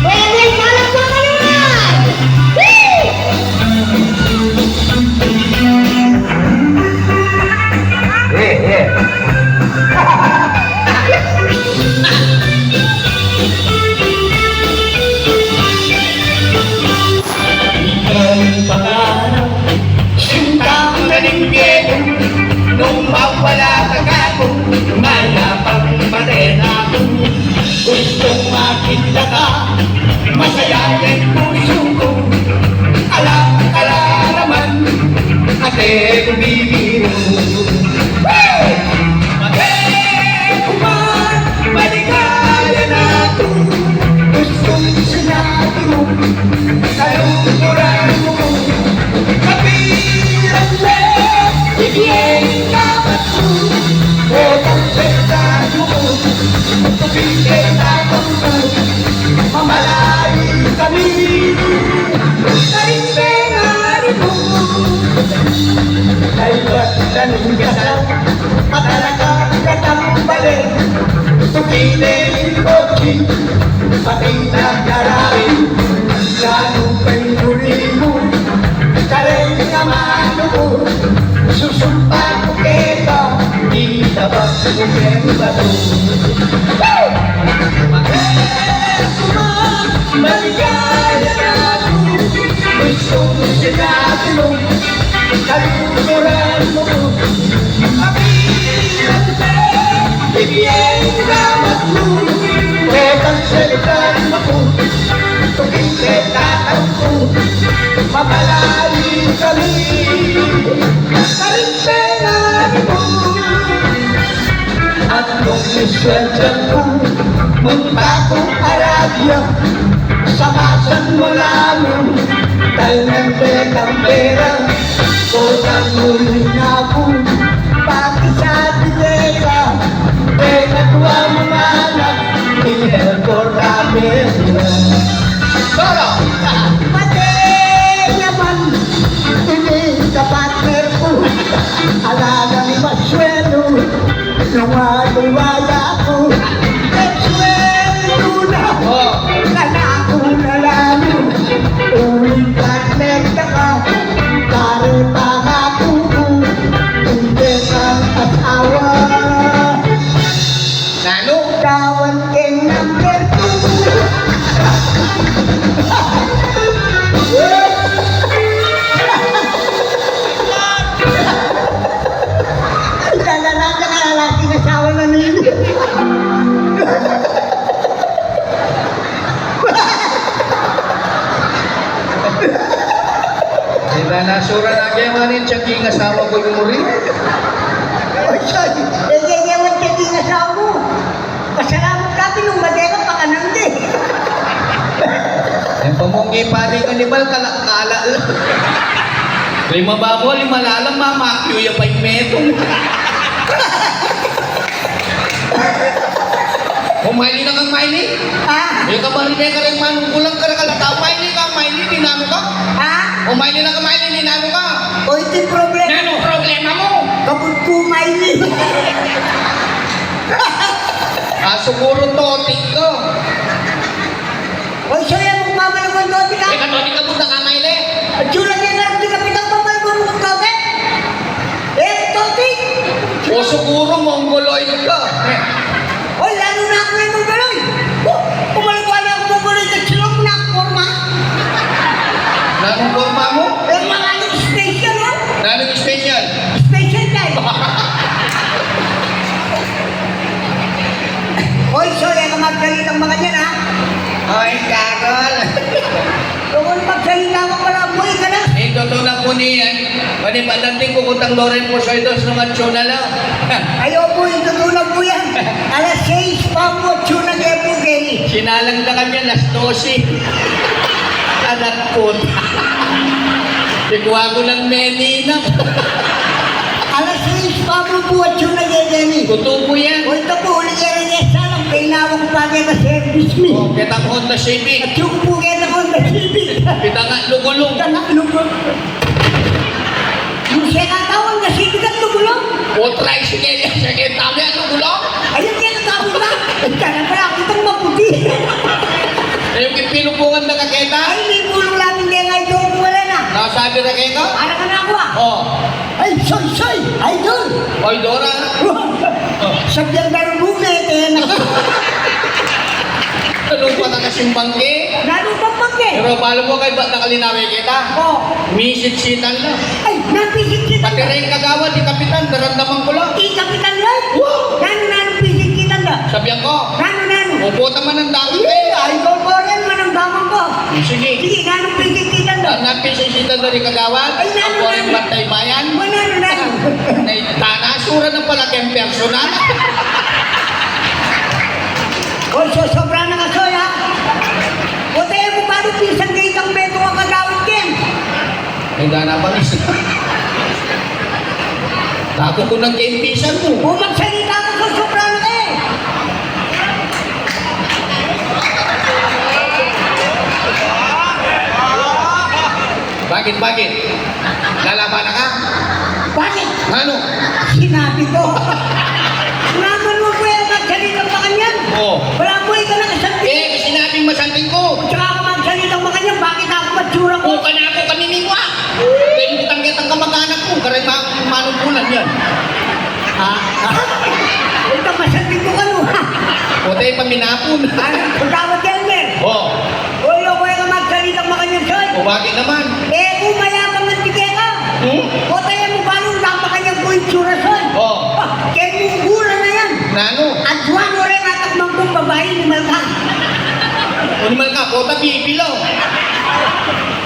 Pwede, palakpakan naman! Ang pangarap, sintang nanimbyero, nung mawala ka kako, mayapang marena ko. Gustong makita ka, masayahin puso ko. Alam ka naman, ate bumibiro. Kuman, maligaya na ako. Gustong sinabi mo, kalungkuran mo. Kapilang na, ibigay ka ba't mo? O kang sensado mo, tubigay na kong mo. Mamalayo kami, karindengarin mo. Ay ba't tanong kasal, matalaga katang balik. Tugilin ko, pati nagdararin. Lalo kay huli mo, kareng naman mo. Susumpa ko kita, di tabak ko kaya to. Maligaya na ako, gusto mo sinabi mo, kalungkuran mo. Kapilan na, ibigay damat mo, rekang salitan mo ko. Tuging kailangan ko, mapalalim kami. Karindengan mo. At nung isweldan ko, munta kong Arabia, samasan mo namin, dahil nandun ang pera, kotang muli na ako, pati sa dinera, nagwa mo manak, ilan ko namin. Solo! Pati naman, hindi ka partner ko, alala ni Maswelo, nung aliwala ko, Maswelo na, kanako na lang, uling partner ka ka, pare pa ka ko, hindi kang asawa. Nano? Kawan king number 2. Talalang nakalalaking asawa na nini. Sila nasura na kayo manin siya king asawa ko yung muri. Oy, sorry. Ewan siya king asawa mo. Pasalamat ka, pinummadera pa ka nang din. Yung pamungi pa rin kanibal, kala lang. Lima ba mo, lima lalang, mamakyo yung pa yung metong. Kumaili na kang maili? Ha? Yung kamarine ka rin manungkulang ka nakalata, maili ka, maili, dinano ka? Ha? Kumaili na ka, maili, dinano ka? O ito yung problema. Ano problema mo? Kapag kumaili. Siguro totik ka. Oy, siya yan mong mamalagon doon, ka? Ika totik ka punta ka, maili. At yun lang yan lang, di ka pitang mamalagon mo doon, Totik! O siguro mongoloid ka. Oy, lalo na ako yung mongoloid. Umaligwala ako mongoloid at silong na ako forma. Nanong forma mo? Eh, mga yung special, no? Nanong special? Special time. Oy, sorry, ka magsalita ang mga dyan, ha? Ay, kakal. Kung magsalita ka pala, buhay ka na. Ito to na po niyan. Pwede pa natin kukutang Loren po sa ito sa mga tsuna lang. Ayaw po, itutulog po yan. Alas 6 pa po, tuna niya po, Kenny. Sinalang na kami alas 12. Anak ko. Ikuha ko ng menina. Alas 6 pa po, tuna niya, Kenny. Kuto po yan. O ito po, ulit yan niya salang. Kainawa ko pa kayo na service me. Oh, kita ko Honda Civic. At yung po kayo na Honda Civic. Kita nga lugulong. Lugulong. Yung siya katawang na Civic at lugulong. O tricycle yan. Sige, tama yan lugulong. Ayun yan, natawag na. Ay, kaya pala ako itong maputi. Eh, yung pinupungan na kaketa. Ay, may bulong namin din nga ito. Wala na. Nakasabi na kaketa? Para ka na ako ah. Oh. Ay, soy, idol. Oy, Dora. Sabyang darubunget eh. Tanong pa na kasimbang ke. Lalo pa pagke. Pero palo mo kay ba't nakalinawi kita? Oh. Misit-sitan lang. Ay, napisik kita. Pati rin kagawad, di kapitan, naramdaman ko lang. Kapitan lang. Wow! Nano pisik kita na. Sabihan ko, Nano. upo naman ang dami Eh, eh. ikaw ko rin manamdaman ko. Sige. Sige, nano pisik kita na. Napisitan na rin kagawad. Ay, Ako rin bantay bayan. Nano. Ay, tanasura ng pala kayong personal. O, sobra na ka, Soy, ha? O, tayo mo paano pisang gaitang beto ang kagawin, Ken? Ay, dana pa rin. Tako ko ng kempisan mo. O, magsalita ka sa sobra na ka, eh. Bakit? Lalaban na ka? Bakit? Ano? Sinabi ko. Naman mo po yung magsalita pa kanyan. Oo. Wala mo ikaw na kasabi. Eh, sinabing masanting ko. Tsaka ka magsalita pa kanyan, bakit ako matsura ko? Kung ka na ako kaniningwa. Kaya kitang kamag-anak ko. Karay manungkulan yan. Ha? Ito masabi ko ka, no? O tayo paminapon. Ano? Pagkawad Elmer. O. O, yung ko yung magsalita pa kanyan, Soy. O bakit naman? Eh, kung mayabang ng tigay ka. Hmm? O, tayo mo paano pa kanyang po yung tsura, Soy? O. Kaya mong gura na yan. Nano? At juan mo rin atakmang kong babae ni Malkan. O naman ka, kota bibilaw.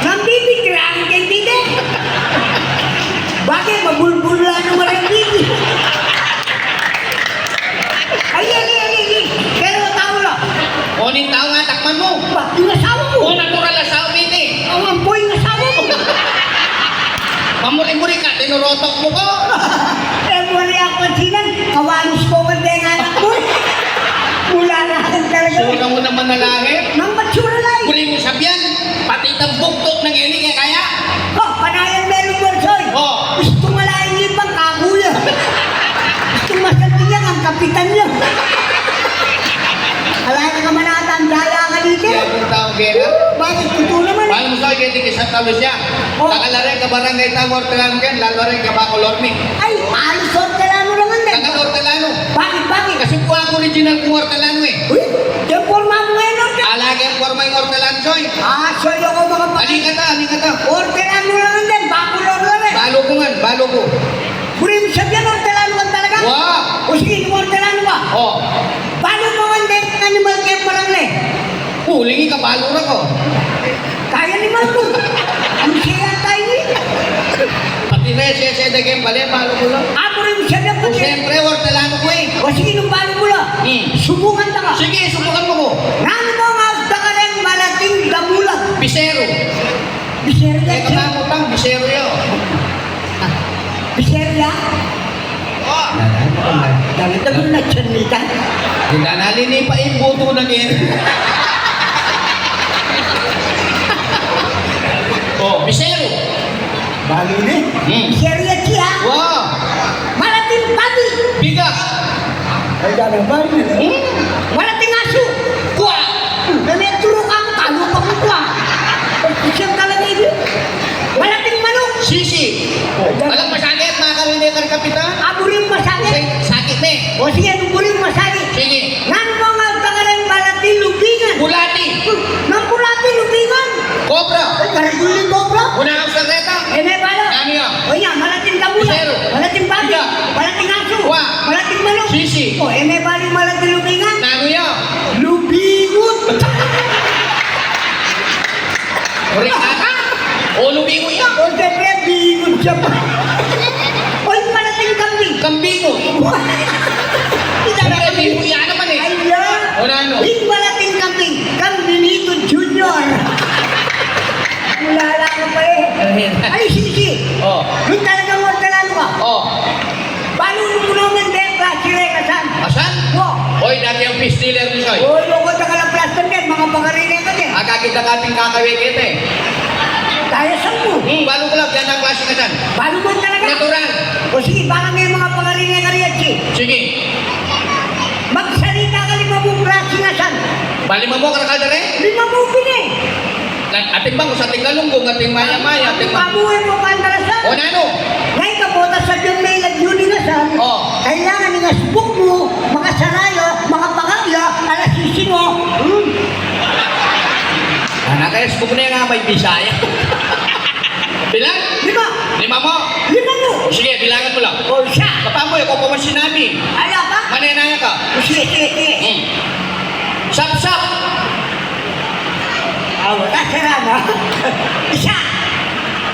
Nang bibigyan kay Bide. Bakit? Mabulbula naman ang bibi. Ay. Pero tao lang. O nin tao nga, takman mo. Ba, yung asawa mo. O natural asawa kiti. Ang ampoy yung asawa mo. Mamuri-muri ka, tinurotok mo ko. Eh, muli ako sinan. Kawanis ko ang denga anak mo. Mula na ang talaga. Sura mo naman na lahi. Nang matsura lang. Muli mo sabihan, pati itang buktot ng ini kaya kaya. Oh, panayan meron mo, Soy. O. Gusto malayan niyo ibang kaguya. Gusto masabihan ang kapitan niya. Alay ka manata, ang daya ka dito. Kaya kung tao kaya. Bakit totoo naman? Paano mo sa'yo kaya sa talo siya? Oh. Takalari ka barangay tawar talan kan, lalari ka ba kolormi. Ay, alisor ka lang mo naman din. Takalor talano. Bakit? Kasi po ang original kong ortalano eh. Uy, yung forma mo ngayon, Orte. Alagi ang forma yung ortalano, soy. Soy ako mga Halika ta. Orte lang mo naman din, bakulor lang eh. Balo ko. Puri mo sabihan, Orte lang mo talaga. Wow. O sige, Orte lang mo. Oh. Paano mo nga din, animal care parang le? Hulingi ka balo na ko. Kaya ni Marco. Ang siya tayo ni. Pati na siya daging bali, balo ko lang. Ako rin mo sabihan O ko. siyempre, ortalano ko eh. O sige, nung balo mo lang. Subukan ka ka. Sige, subukan mo ko. Nano mo nga hasta ka rin malating damulag. Bisero. Biserya Kaya siya. kamamutang, bisero yun. Biserya? Oh. Dami-dami na tsanita. Nalini pa yung buto na niya. Oh, bisero. Balo ni. Biserya siya. Wow. Malating babi. Bigas. Ay, dami babi. Malating aso. Kuwa. Nameturo ka, talo pa mo ka. Siyang talaga ito. Malating manok. Sisi. Alam masakit, mga kalinikan kapitan. Abo rin masakit. Sakit eh. O sige, nung rin masakit. Sige. Nano mo nga tangalan malating lubingan. Bulati. Nang pulati lubingan. Cobra. Ay, kariguling cobra. Una ang sareta. Eh, may balo. Ano yan? O yan, malating damula. Bisero. Malating babi. Biga. Malating aso. Wa. Malating manok. Sisi. O, eh, may balo yung malating lubingan. Ano yan? Lubingot. Orikata. O lumingo yan. O, siyempre, bingot siya pa. O, yung malating kambing. Kambingo. Itala Kambingo yan naman eh. Ayan. O na ano? Yung malating kambing. Kambinito Junior. Mulala ka pa eh. Ay, sisi. Oh. Yung talagang ortalano ka. Oh. Paano nung unang hindi klase rin kasan? Asan? Wow. Oy, dati ang fish dealer ni Soy. O, yung kota ka lang plastic din, mga pangarili ka din. Akakita kating kakawin kita eh. Kaya sa mo. Balo ko lang, yan ang klase ka dyan. Paano mo talaga? Natural. O sige, baka may mga pangarili ka rin. Sige. Magsalita ka ni mabubuhay. Balima mo ka nakadare? Lima mo pini. Ating bang sa ating galunggong, ating maya-maya, ating Pamuhay mo pandarasan. O nano? Ngayon ka po, sa dyan may nag-uninasan, Oh. kailangan nga subok mo, mga sarayo, mga pangakya, alasisi mo. Anak kaya subok na yung may bisaya. Bilang? Lima. Lima mo? Lima mo. O sige, bilangan mo lang. O siya. Papamoy, ako pa man sinabi. Ala ka? Manenaya ka. O sige, sige, sige. Sap-sap. Wala, sarama. Isa.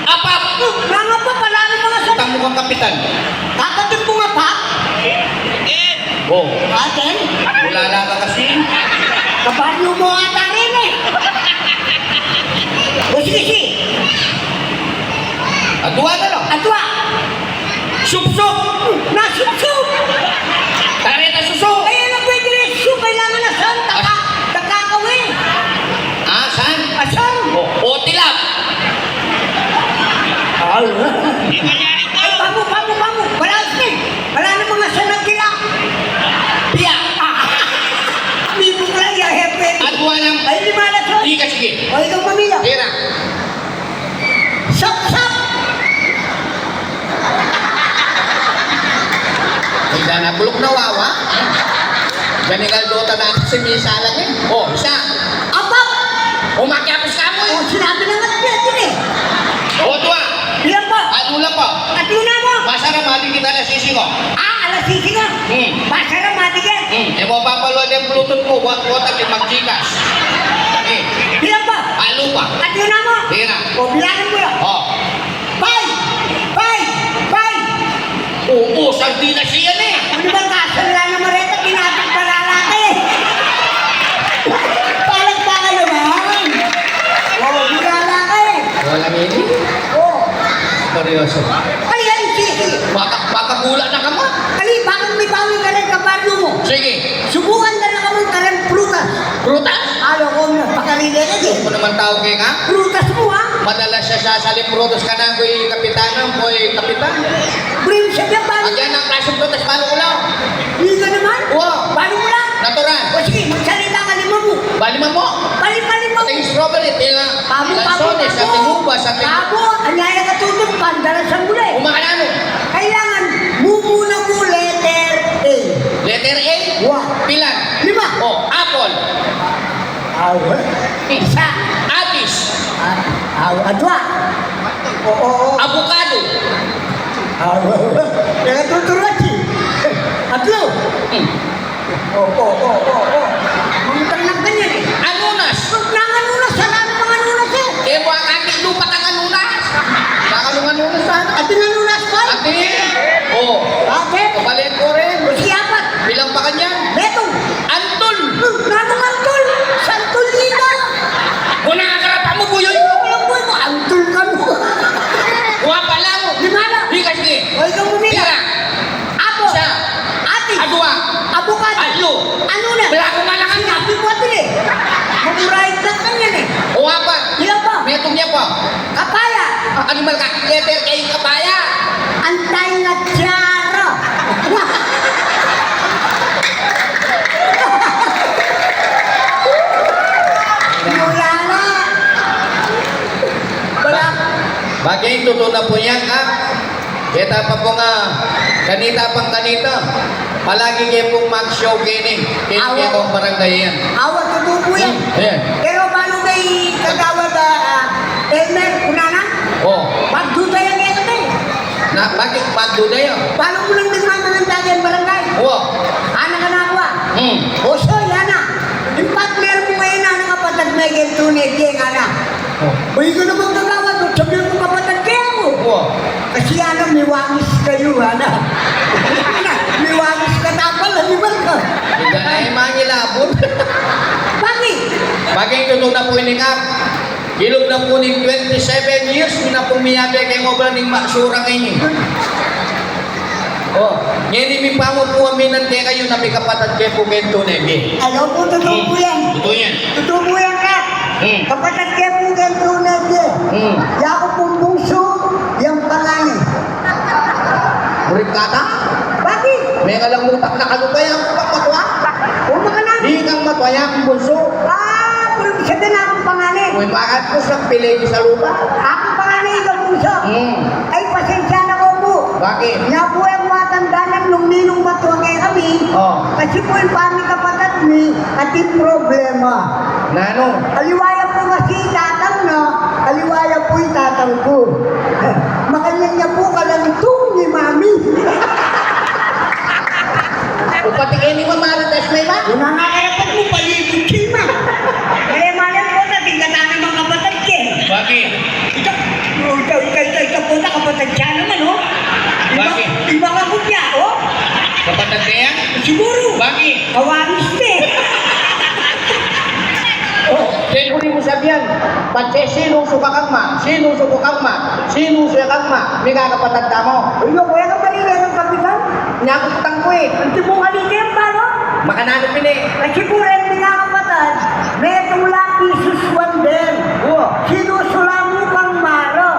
Apat. Mga pa pala ng mga sa... Utang mo kang kapitan. Kakatid mo nga pa? Oh, Aten? wala ka kasi. Kabaryo mo ata rin eh. O sige, sige. Adwa na lang. Atwa. Sup-sup. Nasip-sup. Tari na suso. Kaya na pwede rin sup. Kailangan na saan? Takakawin. Ah, saan? Asan? O tilap. Ay, pamo. Wala sing. Wala na mga sanag nila. Piya. Hindi mo ko lang yung hepe. Adwa ng... Ay, di malas o. Di ka sige. O, ikaw pamilya. Tira. Sap-sap. Ay, dana bulok na wawa. Ganigal dota na si Misa lang eh. O, isa. Abap. Umakyapos ka mo O, eh. sinabi na nga din eh. O, dua. Bilang ba? Ano lang pa? At luna mo. Masarap mali kita na sisi ko. Alasisi nga. Masarap matigyan. E mo papalo yung bluetooth mo. Wat at magjikas. Eh, Bilang ba? alo pa. At luna mo. Tira. O, bilangin mo yan. O. Five. Oo, sardinas siya eh. Ano bang kasala na mareta? Pinatak pa lalaki. Palagpakan naman. O, bilala ka eh. Wala ngini. O, Seryoso. ay, ay, sige. Baka gula na ka mo. Ali, bakit may bawi ka rin kabaryo mo? Sige. Subukan ka na kamang karang prutas. Prutas. Alo ko na, pakarili ka din. Kung naman tao kay nga. Prutas mo ha? Madalas siya sasalim prutas ka na ko'y kapitanan, ko'y kapitan. Brim siya niya, paano? Agyan ang klaseng prutas, paano ko lang? Hindi ka naman? Oo. Paano mo lang? Natural. O sige, magsalita ka lima mo. Balima mo. Balik-balik mo. Ating strawberry, tinga. Pabo, Lansones, ating ubas, ating... Pabo, anyaya ka tutong pandarasan mo eh. Umakanano. Kailangan, mumuna mo letter A. Letter A. Wa. Pilan. Lima. O, apple. Awa. Isa. Atis. Adwa. Oo. Avocado. Awa. Kaya tuturasi. Atlo. Oo. Mangutang ng ganyan eh. Anunas. Nanganunas, sarami mga anunas eh. Eh, buwang kakit lupa kang anunas. Nakalungan-unas sana. At tinanunas ko. Ate. O. Bakit? Kabalik ko rin. Siyapat. Bilang pa kanya. Betong. Antol. Nanong antol. Santol nila. Kung nakakarapa mo, buyoy. Alam mo, antol ka mo. Kuha pa lang. Di mana? Di ka sige. O ikaw muna. Tira. Apo. Siya. Ati. Adwa. Abukado. Atlo. Ano na? Wala akong malakas. Sinabi mo atin eh. Mamurahit lang kanyan eh. O apat. Ilan ba? Metong niya pa. Kapaya. Animal ka. Letter A kapaya. Antay na tiyara. Wala na. Wala. Bagay totoo na po yan ha. Kita pa po nga. Kanita pang kanita. Palagi kayo pong mag-show gini. Kaya kong barangay yan. Awat tutubo yan. Ayan. Pero paano kay kagawad Elmer, kunana? O. Magduda yan yan natin. Bakit magduda yun? Paano mo lang nagmamalang dati ang barangay? O. Anak ka na ako ah. Hmm. O so, yan na. Yung partner mo ngayon na kapatid na yung tunay kaya nga na. Uy, ko naman kagawad. Sabihin mo kapatid kaya mo. O. Kasi ano, may wangis kayo, ana. May wangis ka tapal, haliman ka. Hindi na yung mga ilabot. Bakit? Bagay totoo na po ini nga. Hilog na po ni 27 years. Na pumiyabi kay obra ng maksura ngayon. Oh, ngayon mi pa mo po aminan kaya kayo na may kapatid kayo po kayo tunay. Alam mo, totoo po yan. Totoo yan. Totoo po yan ka. Kapatid kaya po yan tunay niya. Yako pong bungso, yung pangalan. Murid kata? Bakit? May kalang mutak na kalupay ang kapatwa. O mga namin. Di kang matwaya akong bunso. Pero siya din akong panganay. Uy, bakit ko sa pilegi sa lupa? Akong panganay ikaw puso. Hmm. Ay, pasensya na ko po. Bakit? Nga po ang matandanan nung ninong batuangay kami. Oh. Kasi po yung pami kapatid ni at yung problema. Nano? Aliwaya po kasi tatang na, aliwaya po yung tatang ko. Makanyan niya po kalantong ni mami. Upatikin ni Mamarites may ma? Yung mga karapat mo, palibig kima. Kaya malam po na, tingnan namin mga kapatid ka. Bakit? Ikaw po na kapatid siya naman, oh. Bakit? Iba ka po niya, oh. Kapatid kaya? Siguro. Bakit? Kawaris ka eh. Then huli mo sabihan, patse sinong subakang ma, sinong subukang ma, sinong suyakang ma, may kakapatid ka mo. Uyo, kuya ka malilera ng kapitan? Nyakutang ko eh. Ang tibong halika ba, no? Makanano pili. Kasi po rin mga kapatid, may tula pisos wonder. Oo. Sinusula mo kang maro.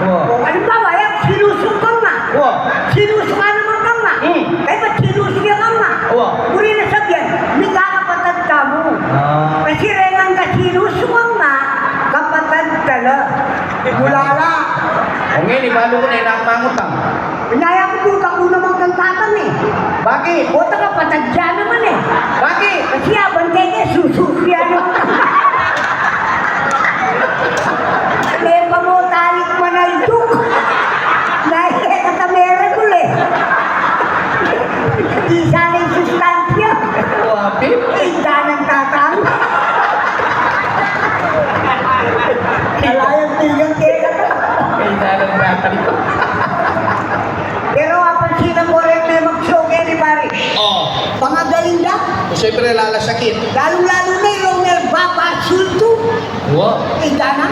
O ano ba, wala? Sinusukang ma. Oo. Sinusuka naman kang ma. Kaya ba't sinusya kang ma? Oo. Uri na sabihan, may kakapatid ka mo. Kasi rin ang kasinusukang ma, kapatid ka na. Bulala. O ngayon, ibalo ko na inakmangutang. Pinaya ko yung kako naman kang tatang eh. Bakit? O taka patadya naman eh. Bakit? Kasi abang kaya sususya naman. Lema mo talik mo na ito. Nahihit at kamera ko eh. Di sana yung sustansya. Wapit. Inda ng tatang. Alayang tigang kaya ka. Kailangan natin. Pero apansinan mo rin may mag-show ni pare. Oh. Mga galinda. Siyempre lalasakit. Lalong-lalo na yung nagpapasulto. Wow. Inda na.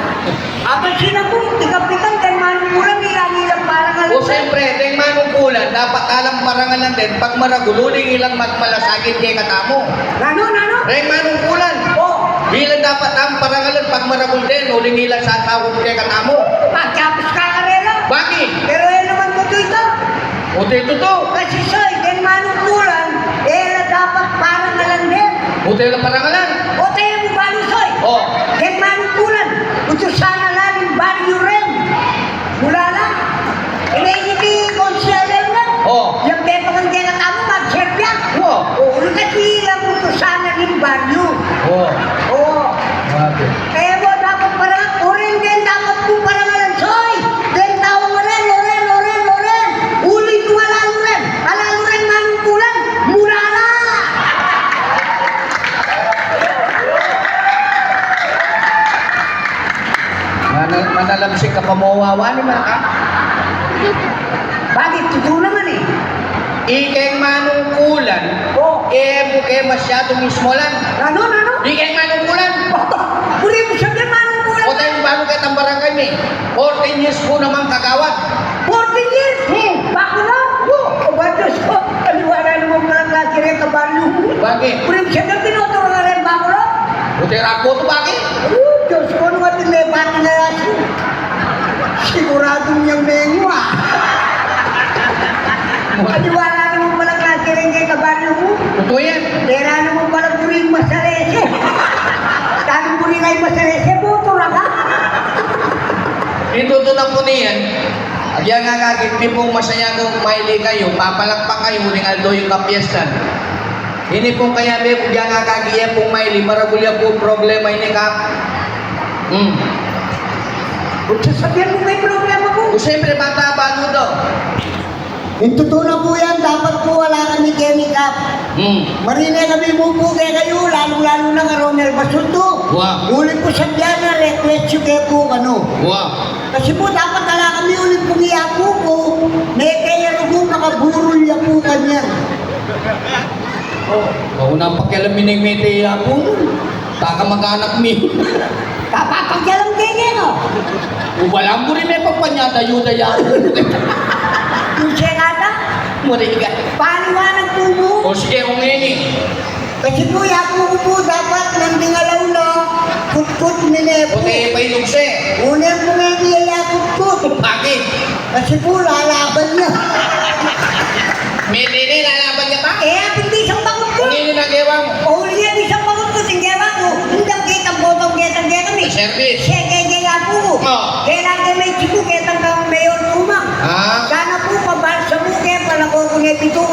Apansinan mo, tikapitan, kay manumulan, nilang parang O siyempre, dahil manungkulan, dapat alam parangan lang din, pag maragululing ilang magmalasakit kay katamo. Nano? Dahil manungkulan, bilang dapat ang parangalan pag maragul din, uling ilang sa tawag kay katamo. Pagkapos ka karela. Bakit? Pero yan naman ko ito. O dito to. Kasi soy, kay manumulan, na dapat parang alam din. O dito lang parangalan. O tayo mo bali soy. O. Kay manumulan, ito sana lalim baryo rin. Mula lang. Inainiti konsyalel na. O. Yung beto kang kaya kamo, mag-serbya. O. O, kasi lang ito sana rin baryo. O. Oo. Bakit? Kaya mo dapat parang, orin din dapat po parang alam, soy! Then tawag mo rin, oren! Ulit ko alalo rin manungkulan, mura na! Manalamsik ka pa mawawa ni Maka. Bakit? Totoo naman eh. Ikeng manungkulan, Oo. buke masyado mismo lang. Ano? Ikeng manungkulan. Uri mo siya din manungkulan. O tayo bago kayo ng barangay mi. 14 years po naman kagawad. 14 years? Bako na? O ba Diyos ko? Aliwala naman palang lagi rin kabaryo mo. Bakit? Uri mo siya din pinotoro na rin bako na? O tayo rako to bakit? Diyos ko, ano natin may bata na yan? Siguradong yung menyo ah. Aliwala naman palang lagi rin kay kabaryo mo. Totoo yan. Tera naman palang buring masalese. Tanong buring ay masalese, buto lang ha? Ito to na po niyan. Agyan nga kakit, di pong masaya kung maili kayo, papalakpak kayo, huling aldo yung kapiestan. Ini pong kaya may kung diyan nga kagiyan pong maili, maragulya po problema ini kap. Kung sasabihan mo may problema ko. O siyempre, bata bago daw. Yung totoo na po yan, dapat po wala kami chemical. Marina kami mupo kayo, lalong-lalo na nga Ronel Basunto. Wow. Ulit po sa diyan na request yung kayo po ano. Wow. Kasi po dapat wala kami ulit pong iyapo po. May kaya po makaburol niya po kanya. Kung unang pakialamin ng mete po, taka mag-anak mi. Kapapagyalang kaya no? Walang mo rin may pagpanyata, yuda yan. Yung senata, Muriga. paliwanag po mo. O sige, kung ini. Kasi po yapo ko po dapat nandingalaw na kutkut O ninepo. tayo pa ilugse. Unan po nga niya kutkut. Bakit? Kasi po lalaban niya. Mete rin, lalaban niya pa? Hindi isang bakot ko. Kung ini nagawa mo. Uli yan isang bakot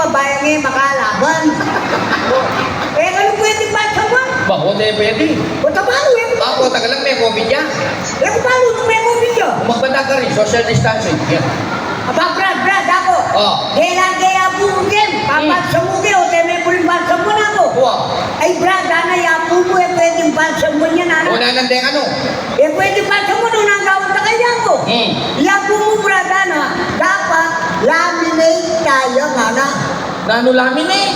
kabayan ngayon makalaban. Ano pwede ba sa mo? Bako tayo pwede. O paano Ako, tagal lang may COVID yan. paano nung may COVID nyo? Magbanda ka rin, social distancing. Yan. Aba, Brad, ako. Oh. Kaya bugin. Papansam mo kayo, tayo may puling bansam mo na ako. Wow. Ay, Brad, yapo mo, pwedeng bansam mo niya, ano? Una nang deng ano? Pwede bansam mo nung nanggawin na kaya ko. Yapo mo, Brad, dapat laminate tayo, nga. Nano lamin eh?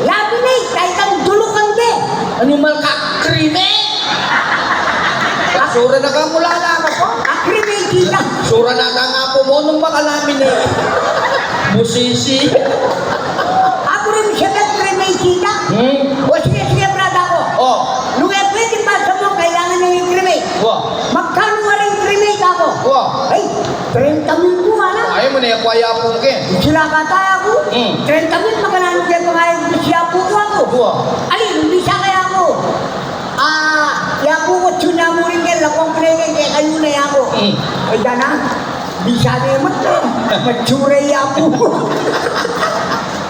Laminate, kahit ang dulukan din. Ano mal ka? Krime? Sura na ka mula na ako. Akrimate lang. Sura na ka nga po mo nung makalamin eh. Musisi. Ako rin siya akrimate lang. O sige, Brad, ako. Oh. Nung pwede bansam mo, kailangan na yung cremate. Wow. Magkano nga rin cremate ako? Wow. Ay, 30 mil po, ano? Ayaw mo na yung kwaya po ke. Sila kata ako. 30 mil, makananong kayo pangayag ko siya po ako. Wow. Alin, hindi siya kaya ako. Yapo ko, tuna mo rin kayo, lakong pinagay, kaya kayo na yako. Ay, dana, di siya na yung matsuray yapo.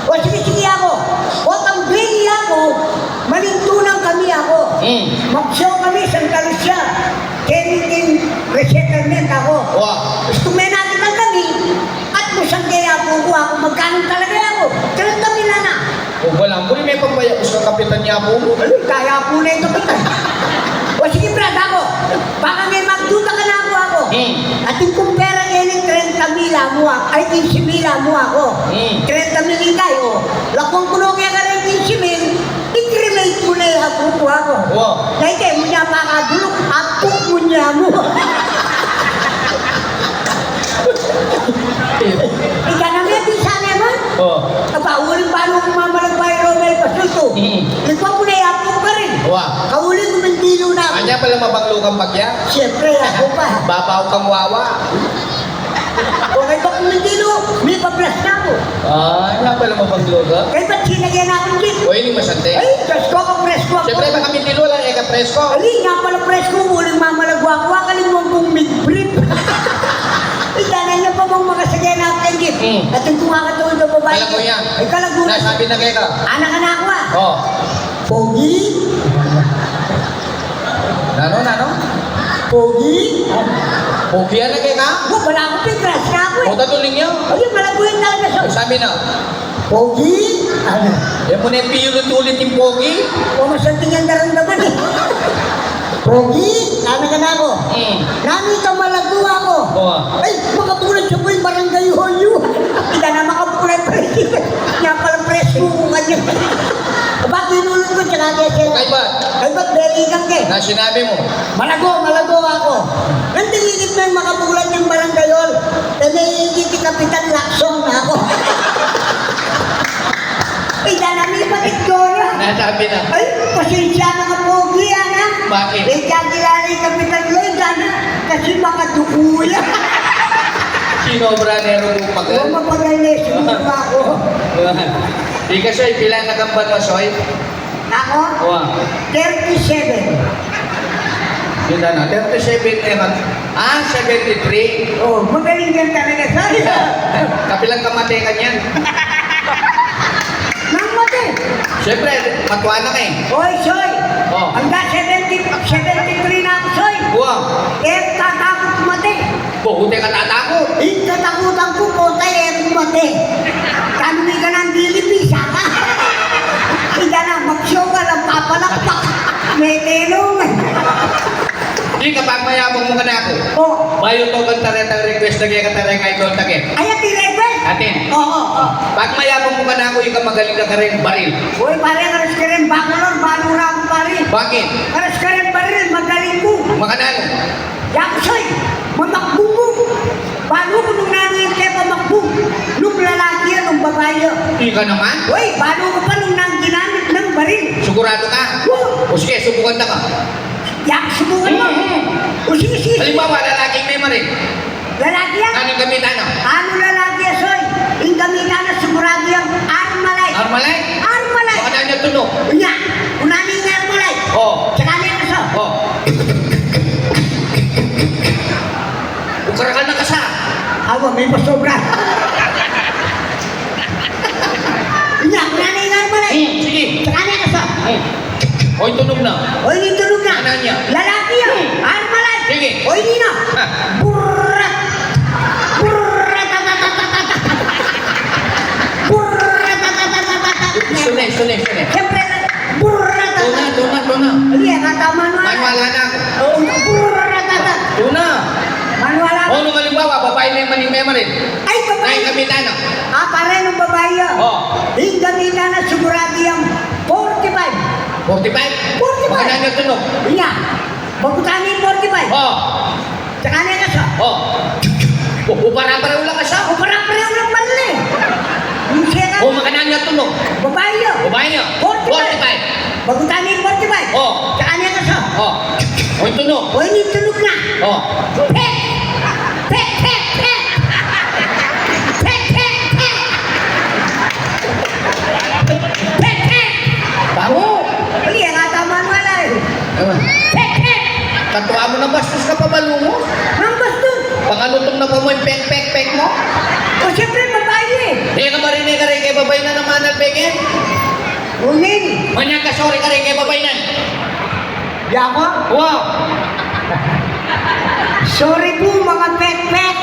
O, sige ako. O, tambling ako, malintunan kami ako. Mag-show kami sa Andalusia. Kenitin resettlement ako. Wow. Gusto may nakita kami, at musang kaya po ko ako, magkano talaga ako. 30 mil na. O, wala mo rin may pambaya ko sa kapitan niya po mo. Ay, kaya po na ito kita. O sige, Brad, ako. Baka may magduda ka na ako. At yung kumpera ngayon, 30 mila mo ako. Ay, 15 mila mo ako. 30 mil kayo. Lakong kuno kaya ka rin 15 mil, i-cremate mo na yung ako ko ako. Wow. Dahil kayo mo niya makadulok, apok mo niya mo. Ika na may bisa naman. Oh. Aba, uling paano kumamalag pa yung Romel Pasuto? Ikaw mo na yung apok ka rin. Wow. Kauling kumindilo na ako. Anya pala mabanglo kang pagya? Siyempre, ako pa. Babaw kang wawa. Okay ba kumindilo? May pa-plus na ako. Anya pala mabanglo ka? Kaya ba't sinagyan ako din? O, ini masante. Ay, presko ako, presko ako. Siyempre, baka mindilo lang, eka presko. Ali, nga pala presko, uling mamalagwa ko. Akalin mo kong mid-brief. Itanan niyo pa mong makasagyan na ako gift. At yung kumakatuloy na babae. Alam mo yan. Ay, kalagunan. Nasabi na kaya ka. Anak-anak ko ah. Oh. Pogi. Nano? Pogi. Pogi na kaya ka? Wala akong pigras na ako eh. O, tatuling niyo. Ay, malaguin talaga siya. Sabi na. Pogi. Ano? Yan mo na yung piulit-ulit yung pogi. O masantingan naramdaman eh. Pogi, anak na ako. Nami ka malago ako. Oo. Ay, makapulat siya po yung barangay Holyo. Hindi na makapulat pa rin. Kaya pala presko ko kanya. Aba, tinulong ko tsaka kaya siya. Kay ba't? Ay, ba't beligang ka eh? Na sinabi mo. Malago ako. Nandiligit na yung makapulat ng barangay Hol. Nandiligit si Kapitan Laksong na ako. Ay, danami patit ko na. Nasabi na. Ay, pasensya na ka pogi, ana. Bakit? Eh, kaya kilala yung Kapitan Lloyd, ana. Kasi makadukuya. Sinobra nero mo Huwag pagal. mapagalis mo pa ako. Di ka soy, pila na kang banwa soy? Ako? Wow. 37. Yun na, 37 naman. 73. Oh, magaling yan talaga, saya. Kapilang kamatekan yan. Nang mati. Siyempre, matuwa na ka eh. Oy, Soy. Oh. Hanggang 73 na ako, Soy. Wow. Eh, tatakot mati. Bukuti ka tatakot. Eh, tatakutan ko po tayo, mati. Kanumi ka ng dilipisa ka. Hindi na, mag-show ka lang, papalakpak. May tenong. Di kapag mayabang mo ka na ako. Oh, Bayo to kang taretang request na kaya kataray nga ito ang tagin. ayan, tirebel. Atin. Oo. Pag mayabang mo ka na ako, yung magaling ka rin baril. Uy, pare, karas ka rin, bakalor, balura ako, pare. Bakit? Karas ka rin, baril, magaling mo. Makanano? Yaksoy, mamakbong mo. Paano ko nung nanayin kayo pamakbong? Nung lalaki yan, nung babae yan. Hindi ka naman. Uy, paano ko pa nung nang ginamit ng baril? Sigurado ka. Oo. O sige, subukan na ka. Yak, subukan mo. O sige. Halimbawa, lalaking may marin. Lalaki yan. Anong gamitan na? Ano lalaki yan, Soy? Yung gamitan na sigurado yung Armalite. Armalite? Armalite. Baka na niya tunog. Unya, unanin yung Armalite. Oh. Tsaka niya kaso. Oh. Ukarakan na ka sa. Awa, may pasobra. Hoy, tunog na. O hindi tulog na. Ano niya? Lalaki yan. Armalan. Sige. O hindi na. Ha. Burrat. Burrat. Burrat. Sune. Siyempre, burrat. Tuna. Hindi, katama mo. Manwala na. Oo, burrat. Tuna. Manwala. O, nung halimbawa, babae na yung maning memory. Ay, Ay, babae. kamitana. Pare ng babae yan. Oh. Yung gamitan na sigurado yung 45. 45? 45. Baka na niya tunog. Iya. Bagutan yung 45. Oh. Tsaka na ka siya. Oh. Upara-para ulang ka siya. O parang pareho lang pala eh. Yung siya ka. O, maka na niya tunog. Babae yun. Babae niya. 45. Bagutan yung 45. Oh. Tsaka na ka siya. Oh. O, yung tunog. O hindi tunog na. Oh. Pek! Pek! Pek! Pek! Pek! Pek! Pek! Pek! Pek! Bango. Hindi, tama wala eh. Ewan. Pek! Pek! Katuwa mo na bastos ka pa balungo. Ang bastos. Pangalutong na pa mo yung pek mo. O siyempre babae eh. Di ka marinig ka rin kay babay na naman ang peken. Unin. Manya ka sorry ka rin kay babay na. Di ako? Wow. Sorry po mga pek-pek.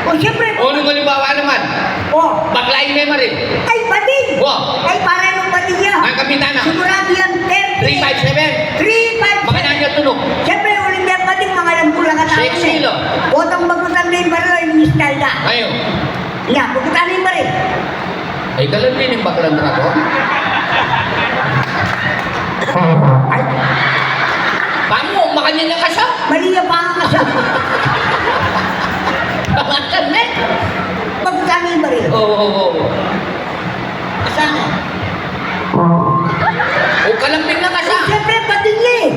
O siyempre. O, nung halimbawa naman, O. baklain memory. Ay, bading. Wow. Ay, pare nung bading yan. Ang kamitana. Sigurado yan 30. 357. 3-5. Maka na niya tunog. Siyempre, uling yan bading mga lampu lang katawin. 6 kilo. Botang bagutan na yung baril, yung style na. Ayaw. Yan, bagutan na yung baril. Ay, kalan din yung baklang trato. Ay, Paano? Makanya niya ka siya. mali yung panga ka siya. Baklan na. Bagutan na yung baril. Oo. Saan? O, kalambing na ka siya. Siyempre, bading niya eh.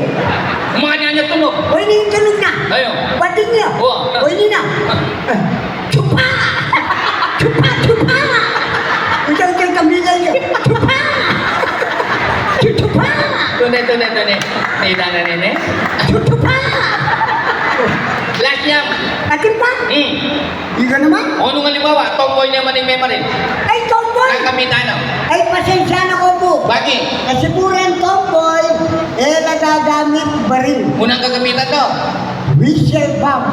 Makanya niya tunog. O, hindi yung tunog na. Ayaw. Bading niya. Oo. O, hindi na. Chupa! Chupa! Chupa! Ujang kamilay niya. Chupa! Chupa! Tunay. Nida na nene. Chupa! Last niya. Akin pa? Ika naman? O, nung halimbawa, tomboy naman yung memory. Ay, tomboy! Ang kamitana. Ay, pasensya na ko po. Bakit? Kasi purang tomboy, nagagamit baril. Unang gagamitan to. Whistle bomb.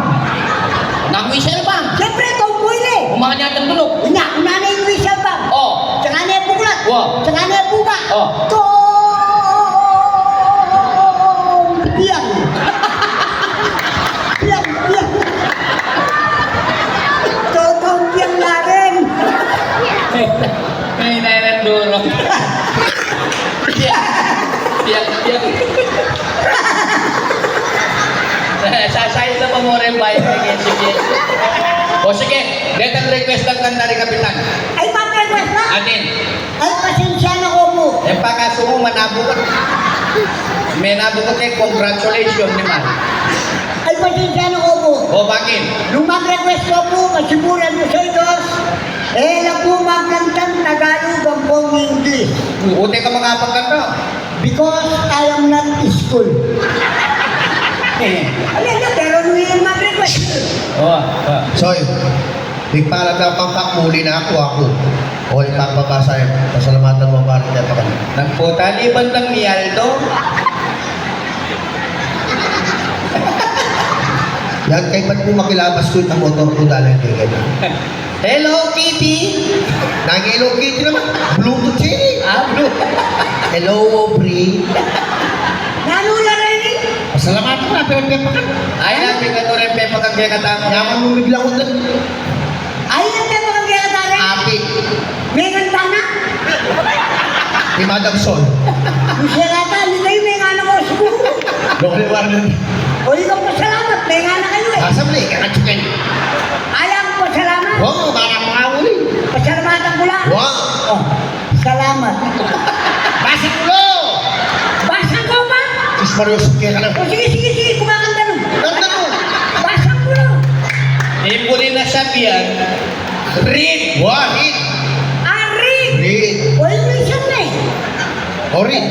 Nag-whistle ba? Siyempre, tomboy na eh. Umakan niya ang tunog. Una na yung whistle bomb. Oh. Tsaka na yung buklat. Wow. Tsaka na yung buka. Oh. Piang. Piang. Totong piang na rin. May nailan duro. Piyak. Sasayang sa pamoreng bayan. Sige. O sige, detang request lang kang dari kapitan. Ay, mag-request na. Atin, Ay, pasensya na ko po. yung pagkasumo manabukot. May nabukot eh, congratulations naman. Ay, pasensya na ko po. O bakit? Nung mag-request ko po, kasimulan mo sa idos, na po magkantang Tagalog ang pong English. Buti ka mga pagkanta. Because I am not school. Alin, pero nung yun mag-request. Soy, bigpalat na pampak, muli na ako. O ipapabasa yun. Pasalamatan mo ba rin pa kanina. Nagputaliban ng Mialdo. Yan, kay ba't po makilabas ko yung motor ko dahil kay ganyan. Hello, Kitty. Nag-Hello Kitty naman. Bluetooth siya eh. Blue. Hello, Aubrey. Nanula rin eh. Pasalamatan ko na, pero pa ka. Ay, namin ka to rin, Pepa, kang kaya katama. Yaman mo biglang ko doon. Ay, ang tema kang kaya tari. Api. May ganda na. Ni Madam Sol. Kung siya nata, hindi kayo may nga na ko siguro. Lokali Warden. O, ikaw pasalamat, may nga na kayo eh. Asam na eh, kakatsukin. Ayaw ko pasalamat. Oo, baka makahuli. Pasalamatan ko lang. Wow. Oh, salamat. Basik ulo! Basa ko ba? Sis Marius, kaya ka lang. O, sige, kumakanta nun. Ganda mo. Basa ko lang. Ipuli na sabihan. Read. Wahid. Ari! Read. O, English yan na eh. O read.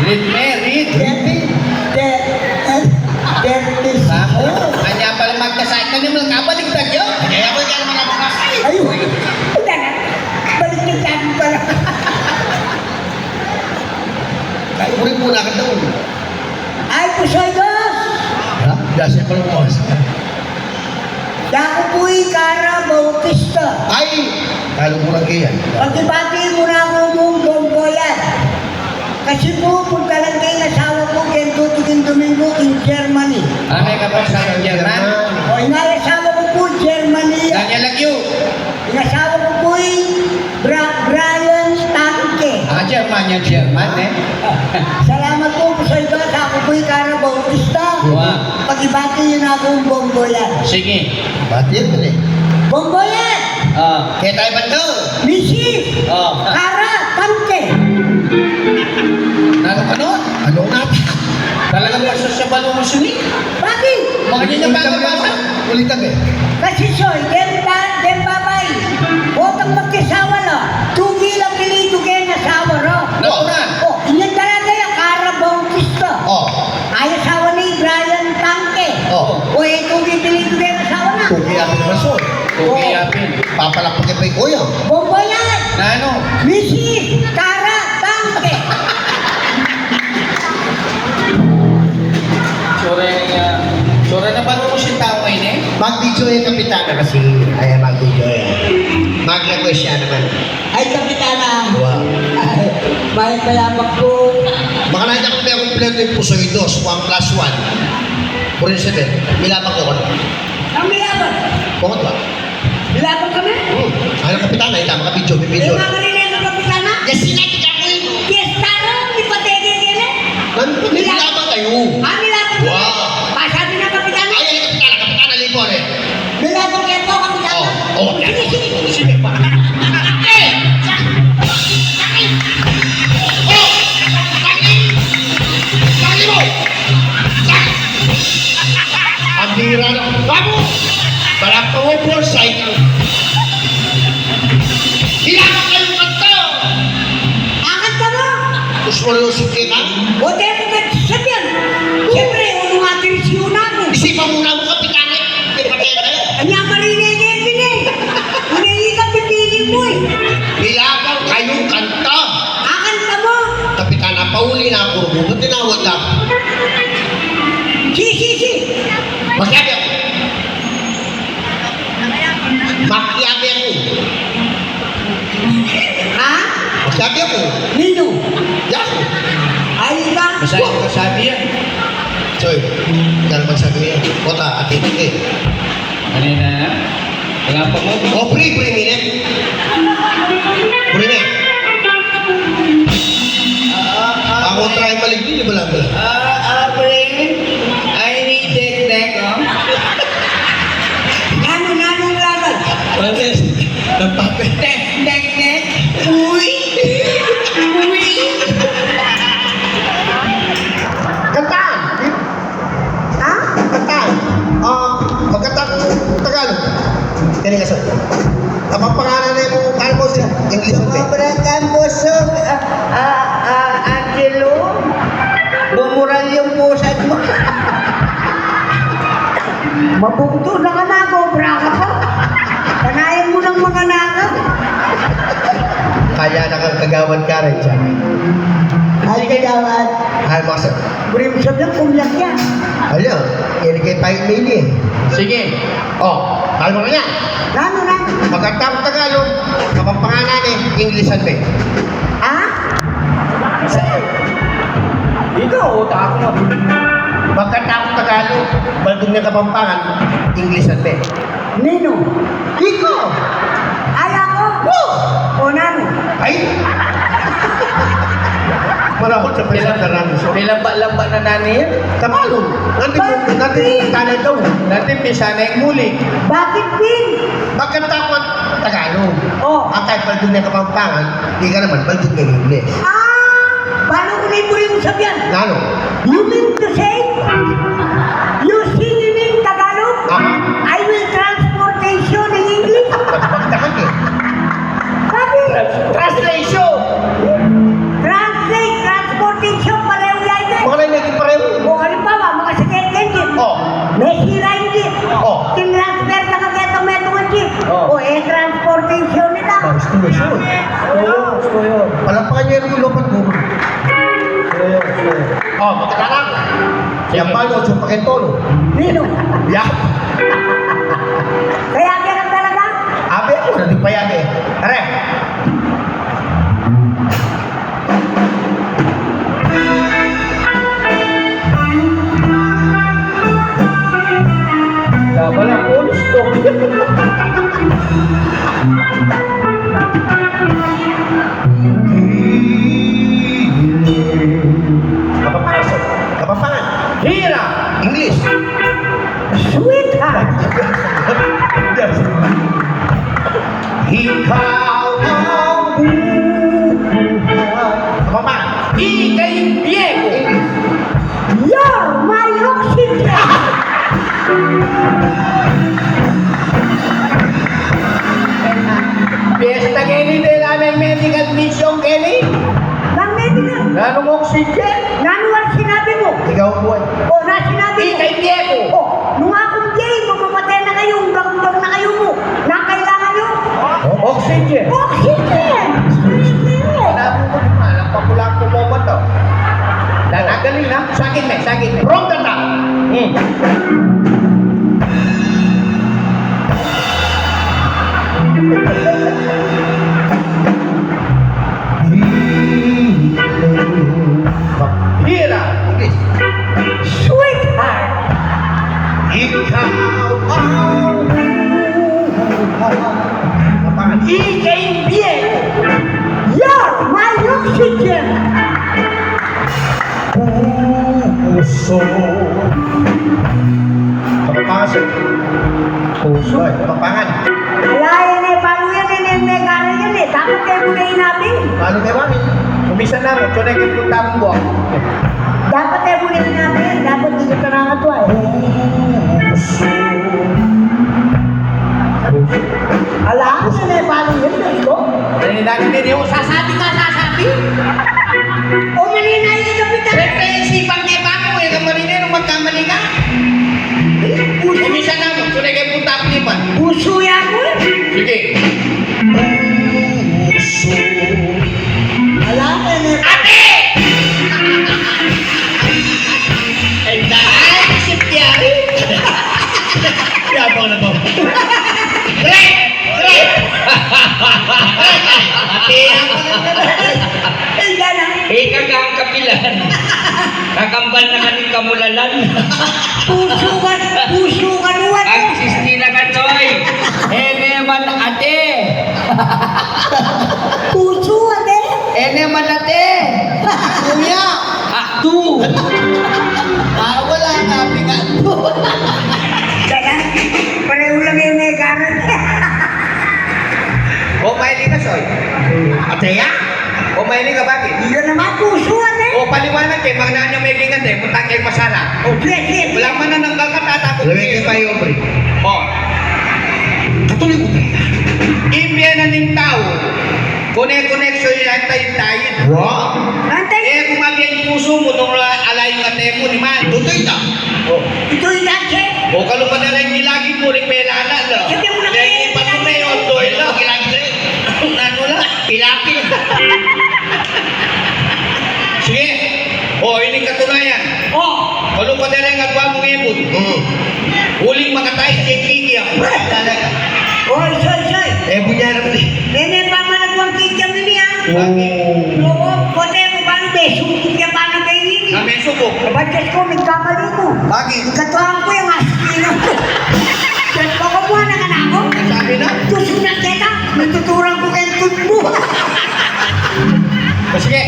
Read, read. Ready? Uri muna ka daw. Ay, pusoy dos! Ha? Dasi pa lang mo. Dako po'y Kara Bautista. Ay! Talo mo lang kayan. Pagkibati mo na ako mong bomboyan. Kasi po, punta lang kayo asawa ko kaya tutugin Domingo in Germany. Anay ka pa sa German? O, inalasawa ko po Germany. Daniel Lagyo. Inasawa ko po'y Brian Stanke. German yan, German eh. Salamat po sa iba. Ako po'y Kara Bautista. Wow. Pagkibati yun akong bomboyan. Sige. Bati yan man eh. Bomboyan! Kaya tayo ba daw? Misi! Kara Tante! Ano? Anong natin? Talagang masasabalong mo sini? Bakit? Mga ganyan ba basa? Ulitan eh. Kasi soy, dem babay. Otang magkisawa na. Tugi lang pilito kayo na sawa ro. Nauran. Oh, inyan talaga yung Kara Bautista. Oh. Ay asawa ni Brian Tangke. Oh. O eh, tugi pilito kayo na sawa na. Tugi ako ng rason. Tugi yapin. Papalakpagin pa yung kuya. Bomboyan! Na ano? Misi! Kara Tangke! Sure na ba mo si tao ngayon eh? Mag-video yung kapitana kasi. Ay, mag-video yan. Mag-request siya naman. Ay, Kapitana! Wow. Ay, may payamak ko. Baka na ako may kompleto yung pusoy dos, 1+1. Puro yung 7. Milabang ko. Ang milaban! Kumot ba? Milaban kami? Ano kapitana? Ito, maka-video, May video. mga rin ng Kapitana? Yes, sinabi ka ko yun. Yes, taro! Di pa tege gini? Milabang kayo. Ah, milaban kami? Wow. Pasabi ng Kapitana? Ay, kapitana, kapitana, lipo rin. Milaban kayo po, Kapitana? Oh, yan. Sige, sige, sige. Sige pa. Eh! Oh! Sakit mo! Ang bira na. Bago! Parang pumupul sa ikaw. Hilangan kayong kanta! Akad ka mo? Gusto mo rin usipin ka? O, teko ka sabihan. Siyempre, unong ating siyuna ko. Isipan muna mo kapitana. Hindi pa kaya kayo. Anya marinegin din eh. Hindi ka pipili mo eh. Hilangan kayong kanta. Akad ka mo? Kapitana, pauli na ako. Ba't tinawag na? Si. Magsabi ako. Makiabi ako. Ha? Magsabi ako. Nino? Yako. Ay ka? Masaya ko sabi yan. Soy, dahil magsabi niya. Kota, atin eh. Kanina na? Wala pa mo? Oh, free minute. Free na. Ako try maligdi, di ba lang ba? Bring. I need deck, oh. Nano laban? Francis, napape. Deck. Uy! Kantaan! Ha? Kantaan! Magkatang Tagalog. Kani ka, Soy. Ang pangalan na yung Carlos, English mo, eh. Sobrang busog. Angelo? Bumural yung pusat mo. Mabugto na ka na, cobra ka pa. Kanayan mo ng mga nakak. Kaya nakagagawan ka rin siya. Ay, kagawad. Ay, mga sir. Brimsod ng kumyak yan. Alam, yan kay Pahit Mili eh. Sige. Oh, kalma ka niya. Nano na? Magkatang Tagalog, kapampangalan eh, Englishan ba eh. Ha? Ikaw, tako mo. Magkatang Tagalog, baldong niya kapampangan, Englishan ba eh. Nino? Iko! Ay, ako? O nano? Ay! Marahot sa present na namin. So, Lamba na nani yan. Tagalog. Nanti tanay daw. Natin pisana yung muli. Bakit din? Magkatang Tagalog. Oh. Ang kahit baldong niya kapampangan, di ka naman baldong niya English. Paano ko na yung sabihan? Nano? You mean to say, you singing in Tagalog? Aha. I will transportation in English? Magdahan eh. Sabi, Translation! translate, transportation, pareho yan eh. Mga naging pareho. O halimbawa, mga sakit engine. Oh. May sira engine. Oh. Tinransfer ka kagaya metong engine. Oh. O transportation nila. Gusto yun. Gusto yun. Palampakan niyo yung lupat mo. Llamado Chupakentolo. Nino. Ya. Kaya ganun talaga? Abe ako, nagpayage. Are. Dapat ang pulis to. Kapapasok. Kapapangan. Hira! English. Sweetheart. Yes. Ikaw ang buhay. Kapapangan. Ikay Diego! You're my oxygen. Fiesta Kenny de la medical mission Kenny? Nang medical. Nanong oxygen? Nano ang sinabi mo? Ikaw ang buhay. O, na sinabi mo? Ikay Diego! O, nung akong gay, mamamatay na kayo, hanggang na kayo mo. Nakailangan nyo? Oxygen! Oxygen! Alam mo naman, ang papulang kumoba to. Nanagaling na. Sakit me, sakit me. From the top. Hira! English. Sweetheart. Ikaw ang buhay. Kapapangan. Ikay Diego! You're my oxygen. Puso. Kapapasok. Puso. Ay, kapapangan. Wala yan eh, paano yan eh, negara yan eh. Dapat kayo muna hinapin. Paano kayo mami? Kumisa na mo, tunay kayo yung tamang buwak. Dapat kayo muna hinapin. Dapat dito ka nakatwa eh. Puso. Alam mo yan eh, paano yan eh, ito? Naninanin din yung sasabi ka, sasabi. O maninay ka kapitan. Siyempre, isipang kay Bako, eh, kamarinero, magkamali ka. Kumisa na mo, tunay kayo yung tamang ipan. Puso yan mo eh. Sige. Puso. Alam mo yan eh. Ate! Ay, dahil si Piari. Yabang na to. Tre! Tre! Ate, ako na Eh, yan ah. Ikagang kapilan. Kakambal na kaning kamulalan. Puso ka nuwan Ang eh. sistina ka, Choy. Eneman ate. Puso ate. Eneman ate. Kuya! Aktu. Wala nga, bigat to. Teka, pareho lang yung negara. O, mahiling ka, Soy. Ateya? O, mahiling ka, bakit? Yan naman, puso ate. O, paliwanag kayo, magna nyo may lingan din, punta kayo masala. O, sige. Walang manananggal ka, tatakot Lawin ka tayo, pre. O, Katuloy ko tayo. imbiya na ng tao, koneksyon yan tayo. Wow. Antay. Eh, kung mabiyang yung puso mo, nung alay yung ate mo, ni man. Tutoy ta. O, Ito yung dati. o kalupad na rin nilagi mo, rin may lana, no? Sige mo na Kaya kayo. ipan mo na yun, doy lang. Kilagi rin. Ano lang? Pilapil. Sige. O, ini katunayan. O, Kalupad na rin agwa mong ibon. Huling makatay sa kikiyam. oy, soy. Eh, bunya naman eh. Nene pa managwang kikam nini ah. Oh. Oo, kote mo paano ba? Sumukit niya paano kayo nini? Kami subok. Badyas ko, may kamali ko. Bakit? Katuang ko yung aspino. Diyos ko, kumuha na ka na ako. Sabi na? Tusok na kita. Natuturang ko kayo tut mo. O sige.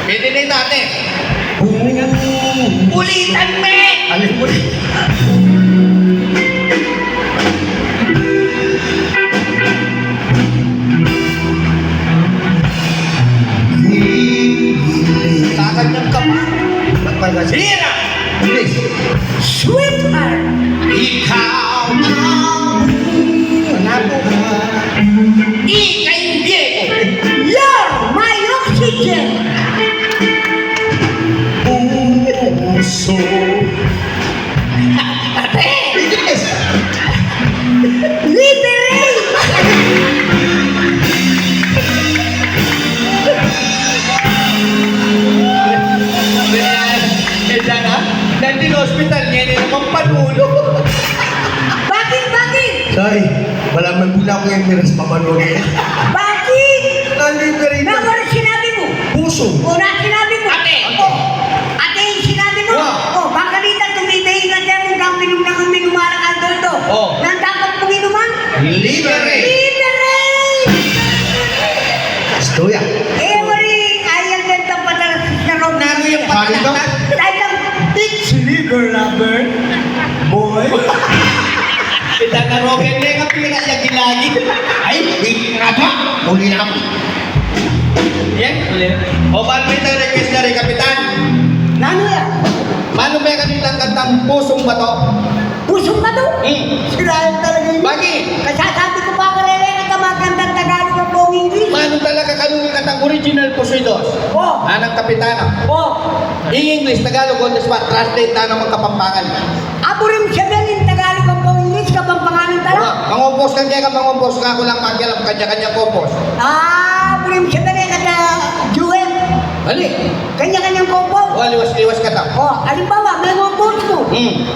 Pwede na ito ate. Ulitan me! Alin mo rin. Takad ng kamay. Nagpagkas. Hira! English. Sweetheart. Ikaw ang Hanapo. Ikay Diego! You're my oxygen. puso. ulo. Bakit? Bakit? Soy, malaman mo na ako yung miras pamanuli. Bakit? Nalibre Na na. ano sinabi mo? Puso. Una sinabi mo. Ate. Oh, ate yung sinabi mo. Wow. Oh, baka dito tumibayin na dyan kung kang minum na kang minumarang Aldo. Oh. Nang dapat mong inuman? Libre. Liberate! Stoya. Eh, wari, ayaw ganda pa talaga sa Rob. Nago yung Bakit daw? pagkakas. Talagang bitch liver lover. Boy. Kita ka Robin, may kapira niya gilagi. Ay, nga ba? Muli na ako. Yan, ulit. O, paano may tayo request na rin, Kapitan? Nano yan? Paano may kanilang kantang pusong bato? Pusong ba to? Sirayan talaga yun. Bakit? Kasasabi ko pa ka rin na magandang Tagalog ang buong English. Paano talaga kanunong kantang original pusidos? Oh. Anang Kapitana. Oh. In English, Tagalog, on the spot, translate na ng Kapampangan. Abo rin siya din yung Tagalog ang buong English kapag pangalan talaga. Mangumpos ka kaya ka mangumpos ka ako lang magyalam kanya-kanya kompos. Abo rin siya din kata Jewel. Hali. Kanya-kanyang kompos. O, liwas-liwas ka ta. Oh, halimbawa, may kompos mo.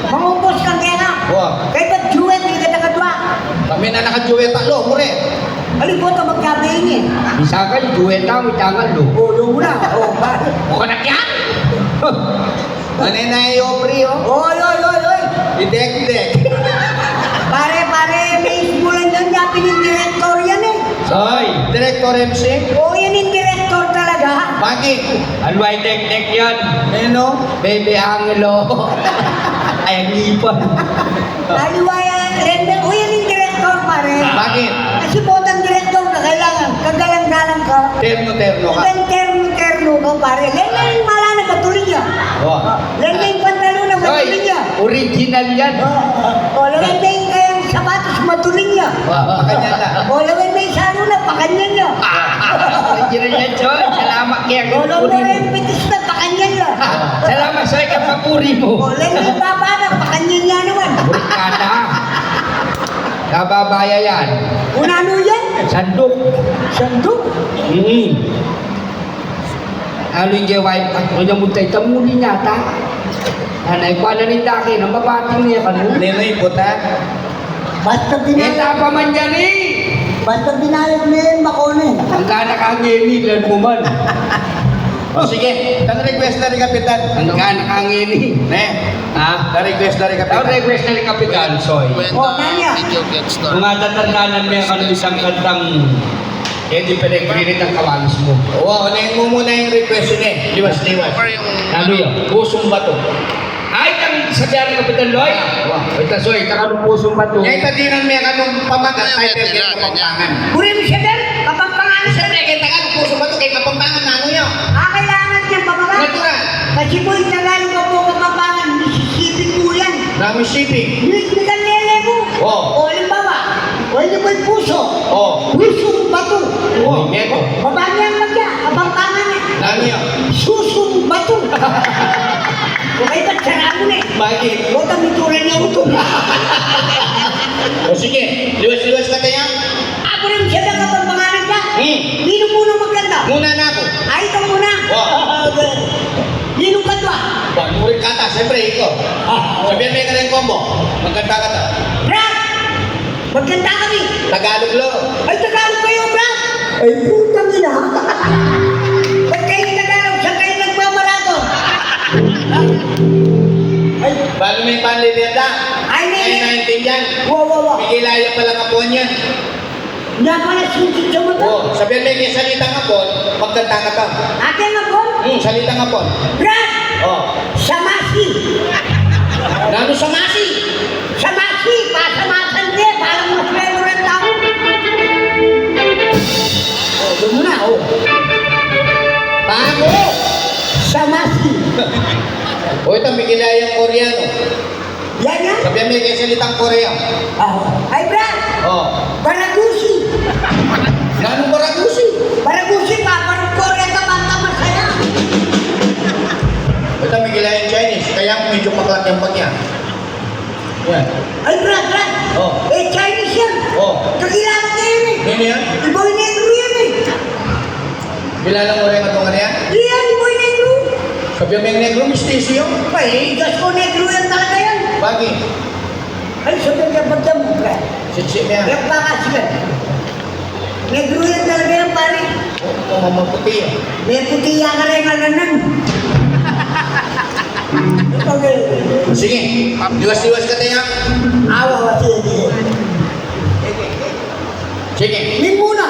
Mangumpos kang kaya ka. Oh. Kaya ba't Jewel, hindi ka nakadwa? Kami na nakajuweta lo, mure. Halimbawa, magkabayin eh. Bisa ka, juweta mo, tangal lo. Oh, yung na. Oh, bakit? O ka na yan? Ano na yung obri, oh? Oy, oy, oy, oy. Idek-dek. Pare, may isbulan yan. Yapin yung director yan eh. Soy, Director MC. Oo, yan yung director talaga. Bakit? ano ay tek-tek yan? Ano? Baby Angelo. Ay, ang lipan. Naliwaya, render. O, yan yung director, pare. Bakit? Kasi botang director ka, kailangan. Kagalang-galang ka. Terno-terno ka. Ibang terno ka, pare. Lenda yung mala na matuloy niya. Oh. Lenda yung pantalo na Soy, matuloy niya. original yan. O, lenda yung kayang sapatos matuloy niya. Pakanya na. O, lenda yung salo na, pakanya niya. Original yan, Soy. Salamat kaya O, kapuri lenda mo. yung pitis na, pakanya niya. Salamat, Soy, kapuri mo. O, lenda yung baba na, pakanya niya naman. Burkada. Kababaya yan. Unano yan? Sandok. Sandok. Ano yung wife at kung yung mutay tamuli niya ta. Anay ko na rin daki ng babating niya kanu. Ninoy puta. Basta Eta pa man yan eh. Basta binayad mo yun, makone. Ang kanak ang ngini, mo man. O sige, tang request na rin, Kapitan. Ang kanak ang ngini. Ne, Ha? request na rin, Ang Kapitan. request na rin Kapitan, Soy. O, nanya. Kung matatandaanan niya kanu isang kantang Eddie Peregrini ng kawalis mo. Oo, unahin mo muna yung request niya. Liwas-liwas. Ano yun? Pusong bato. Ay, kang sadyari Kapitan Loy. Ito, Soy, takanong pusong ba to? Yung itadinan mo yung anong pamagat, title kay Kapampangan. Uri mo siya din, kapampangalan siya. Siyempre, kay Tagalog, pusong bato kay Kapampangan na ano yun? Kailangan niyang pamagat. Natural. Kasi po yung Tagalog ang po kapampangan, Mississippi po yan. Dami shipping. Mikan lele mo. Oo. O, halimbawa, wala mo yung puso. Oo. Pusong bato. Oo, meto. Baba niya ang magya, kapampangan eh. Dami yun. Susong bato. Okay ba't sarado na eh? Bakit? Bota, mitura niya ito. O sige, liwas-liwas ka kaya? Ako rin siya na kapampangalan ka. Nino muna maganda. Muna na ako. Ay, ikaw muna. Oo. Nino ka to ah. Ba, murid kata, siyempre, ikaw. Sabihan mo yung kanyang combo. Magkanta ka ta. Brad! Magkanta kami. Tagalog lo. Ay, Tagalog kayo, Brad! Ay, putang ina. Ba't kayo Tagalog? Saan kayo nagmamaraton? Ay, Bago may panlilita. Ay, Ay, naintindihan. wow. May kilaya pala kapuan yan. Hindi ako nasusunod sa mata. Oo. Sabihan mo yung salita kapon, magkanta ka ta. Akin ako, Salita kapon. Brad! Oo. Samasi! Nano sa masi? Samasi! Pasamasan din! Parang mas meron ng tao. Oh, doon mo na, oh. Paano? Samasi! O ito, may kilayang Koreano. Yan. Sabihan mo yung salitang Korea. Ay, Brad! Oo. Baragusi! Nano Baragusi? Baragusi pa! Parang Korea ka banta masaya! Ito, may kilayang Chinese. Kaya medyo maklat yung pagya. Yan. Ay, Brad! Oh. Eh, Chinese yan! Oh. Kakilala ka yun eh! Ano yan? Iboy Negro yan eh! Kilala mo rin itong ano yan? Yan, Iboy Negro! Sabihan mo yung negro, mistisyo yun. Ay, Diyos ko, Negro yan talaga yan! Bagi. Ay, sabi niya, ba't yan mo, pre? Sitsi niya. Kaya baka, sige. Negro yan talaga yan, pare. Maputi eh. May putiya ka rin, alanan. Okay. Sige, diwas-diwas ka tayo. Awa, sige. Sige. Min muna.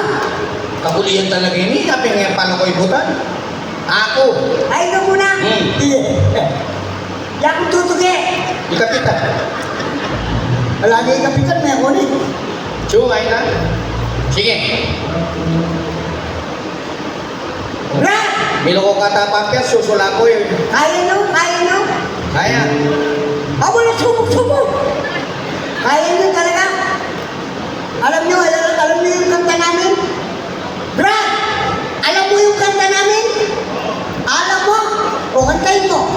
Kakulihan talaga ini. Tapi nga paano ko ibutan? Ako. Ay, ikaw muna. Sige. Yakong tutugi. Ikapitan. Lagi kapitan, may ako ni. Chungay na. Sige. Brad! Miloko ka tapang susula ko yun. Kaya nyo? Kaya nyo? Kaya. Ako na sumok-sumok. Kaya nyo talaga. Alam nyo yung kanta namin? Brad! Alam mo yung kanta namin? Alam mo? O kantayin mo.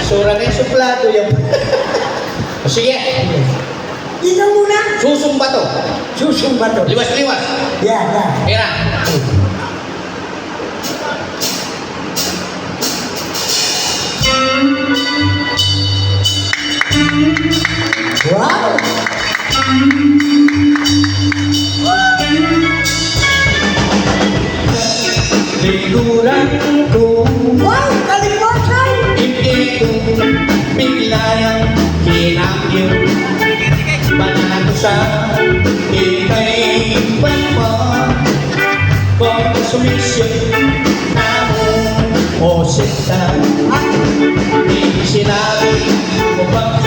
Sura na yung suplado yan. Sige. Ikaw muna. Susumba to. Susumba to. Liwas-liwas. Yan, yan. Kira. Wow! Liguran ko. Wow! Kalimutan! Hindi ko biglayang kinakyo. Manalo sa ikay mo. Kung sumisip na mo o sinta. Hindi sinabi mo ba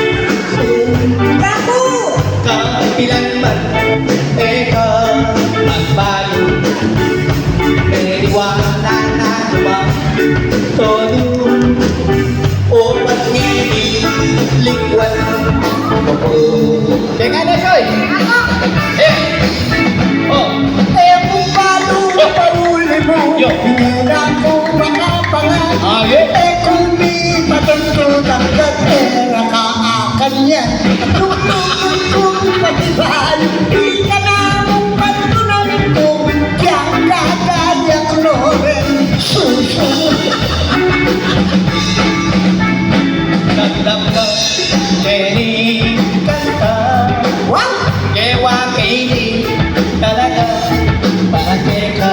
Gago! kailanman ikaw magbago. Periwala na ba todo o pag-ilikwan mo. Teka na, Soy! Eh! Oh! Eh, kung paano pauli mo, Yo. hindi na ako makapangat. Okay. Eh, kung di patungtong ang gatera ka akan yan. Tungtong kong patibaan, di ka na mong patunan ko. Kiyang gagayak lo rin, susunod. Nagdamdam kini kanta. Wow! Kewa kini talaga. Bakit ka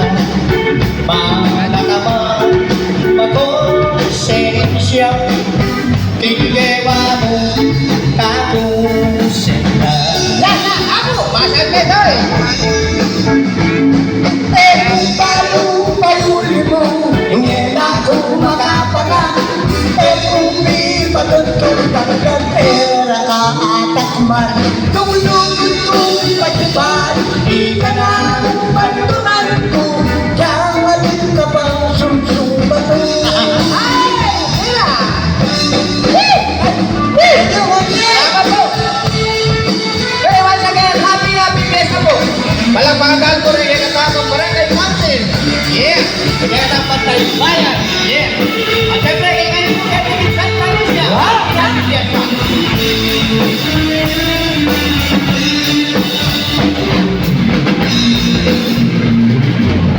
para ka mag-konsensya. Kigewa mo kakusenta. Yan na, ako! Masal na, Soy! Eh, kung paano pauli mo, hindi na ako makapangat. Eh, kung di patungtong ang gatera ka atakman. Tumulungan kong patibaan, di ka na mong patunan ko. Jangan ka pang sumsubato. Ay! Hila! Pero once again, happy festival! Palagpakan ko rin yung katapang barangay Mountain. Yeah! Kaya dapat tayo bayan. Yeah! At syempre, kayo po kami ni Santa Lucia. Happy fiesta!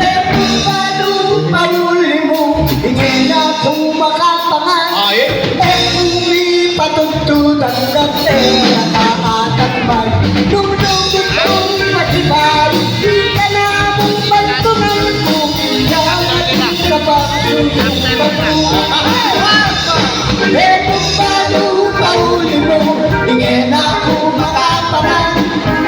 Eh, kung paano pauli mo, hindi na ako makapangat. Ay! Eh, kung di patungtong ang gatera ka atakman. Tumulungan kong patibaan, di ka na mong patunan ko. Jangan ka pang sumsubato. Eh, kung paano pauli mo, hindi na ako makapangat.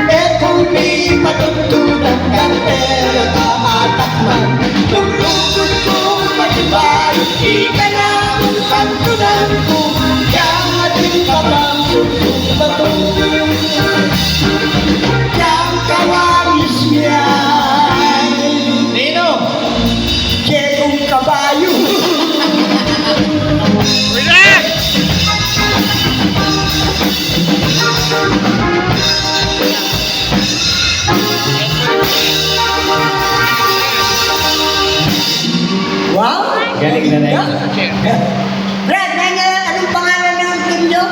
Eh, kung di patungtong ang gatera ka atakman. Tumulungan kong patibaan, di ka na mong patunan ko. Jangan ka pang sumsubato. Yang kawalis yan, Nino! Kekong kabayo. Wow! Galing na rin. Brad, anong pangalan ng team nyo?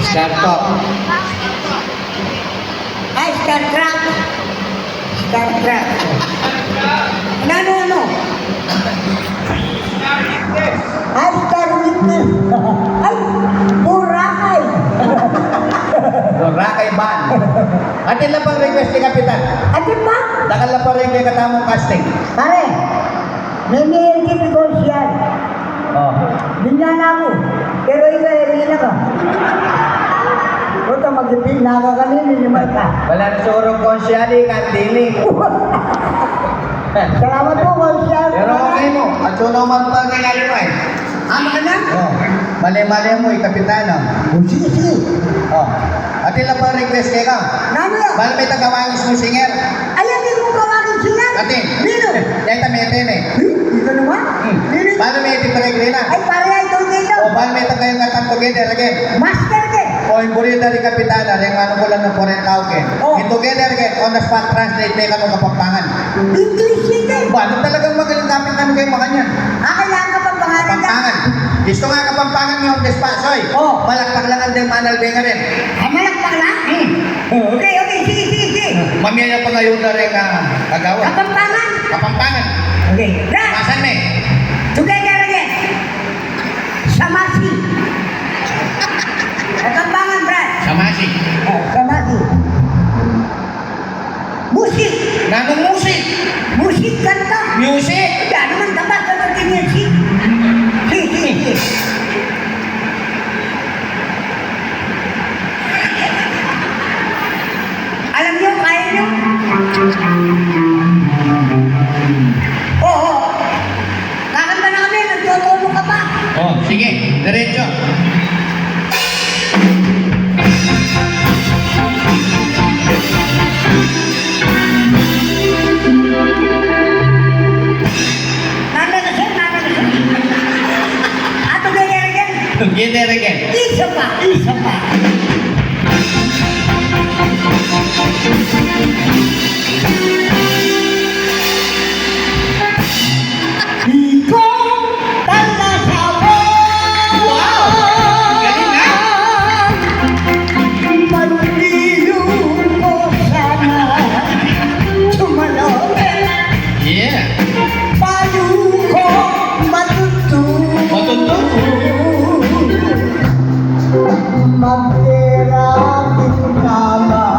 Start talk. Ay, StarCraft. StarCraft. Ano? Ay, star witness. Ay, Boracay. Rakay ban. Atin lang pang request ni Kapitan. Atin ba? Dakal lang pa rin kay katamong casting. Pare, may nilagay ko siya. Oh. Binyan ako. Pero ikaw, hindi na ka. Huwag mag-ipin na ka kanina, naman ka. Wala na siguro konsyali, kandili. Salamat po, konsyal. Pero okay mo. At so naman pa kay Alimay. Ama ka na? Oh. Mali-mali mo, Kapitano. Oh, sige, sige. Oh. Atin lang pa request kay ka. Nano na? Bala may tagawangis mo singer. Alam din mo kawagin sila. Atin. Nino? Yan ta may atin eh. Ikaw naman? Nino? Bala may atin peregrina. Ay, pare, ito dito. O bala may tagayong katang together again. Master ka. O yung burida rin Kapitana, yung ano ko lang ng foreign tawag eh. Oh. In together again, on the spot translate may kanong kapampangan. English yun. Ba, ano talagang magaling kapit ano kayo makanyan? Kailangan ka pang pangalan ka. Kapampangan. Gusto nga kapampangan niyo on the spot, soy. Oh. Malakpak lang ang dem manal benga rin. Ay, malakpak na? Okay, okay, sige, sige, sige. Mamiyaya pa ngayon na rin kagawa. Kapampangan. Kapampangan. Okay. Brad, Masan me? together again. Samasi. Kapampangan, Brad. Samasi. Samasi. Musik. Nanong musik? Musik kanta. Music. Ya naman dapat dapat music. Sige, sige, sige. Alam niyo, kaya niyo? Oo. Kakanta na kami, nagtotono ka pa. Oh, sige. Diretso. Nanda na siya, nanda na siya. Ato ganyan again. Together again. Isa pa, isa pa. Ikaw talaga mo. Wow! Galing na! Manlilong ko sana. Tumalon. Yeah. Paano ko matutunan? Magtirating naman.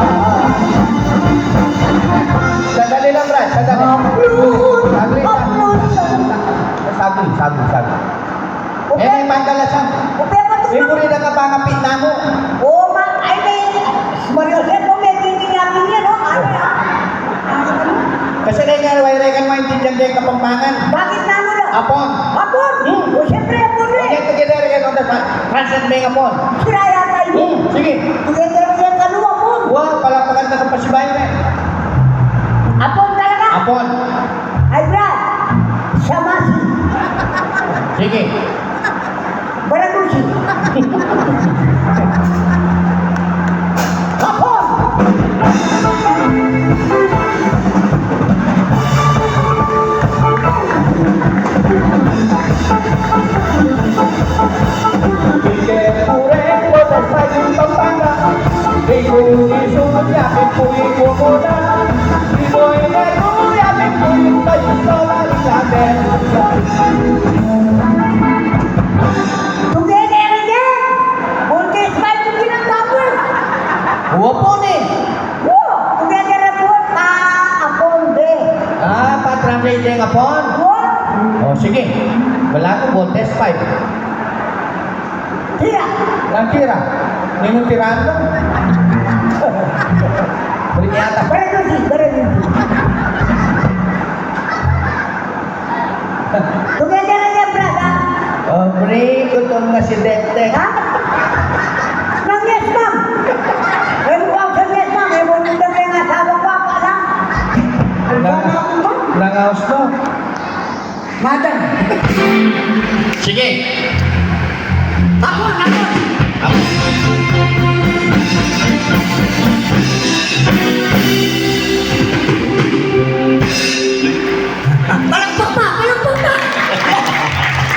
Sandali lang, Brad. Sandali. Saglit lang. Saglit. Eh, may pangkalasan. Upaya pa ito. May burida ka pa kapit na mo. Oo, ay may Mario Jose mo, may titingapin niya, no? Ano yan? Kasi kaya nga, wala ka naman tindihan din kapampangan. Bakit na mo na? Apon. Hapon? O, siyempre hapon rin. Again, together again on the spot. Translate may apon. Sira yata yun. Sige. Together yan, ano hapon? Wow, palakpakan na ng pasibayan eh. Hapon talaga? Apon. Ay, Brad. Samasi. Sige. Baragusi. Hapon. Together again. Voltage 5 yung ginagdapon. Uwapon eh. Oo. Together hapon. Hapon din. Ah, pa-translate din apon. Oo. Oh, sige. Wala ko voltage 5. Tira. Ang tira. Ninong tirahan lang. Balik yata. Baragusi. Together again, Brad. Ha? Oh, break. Gutom na si Dektek. Ha? Nang yes, ma'am. Eh, mukhang sa yes, ma'am. Eh, mo nito kayo nga asawa ko pa lang. Nangaos no. Madam. Sige. Hapon. Palakpak pa.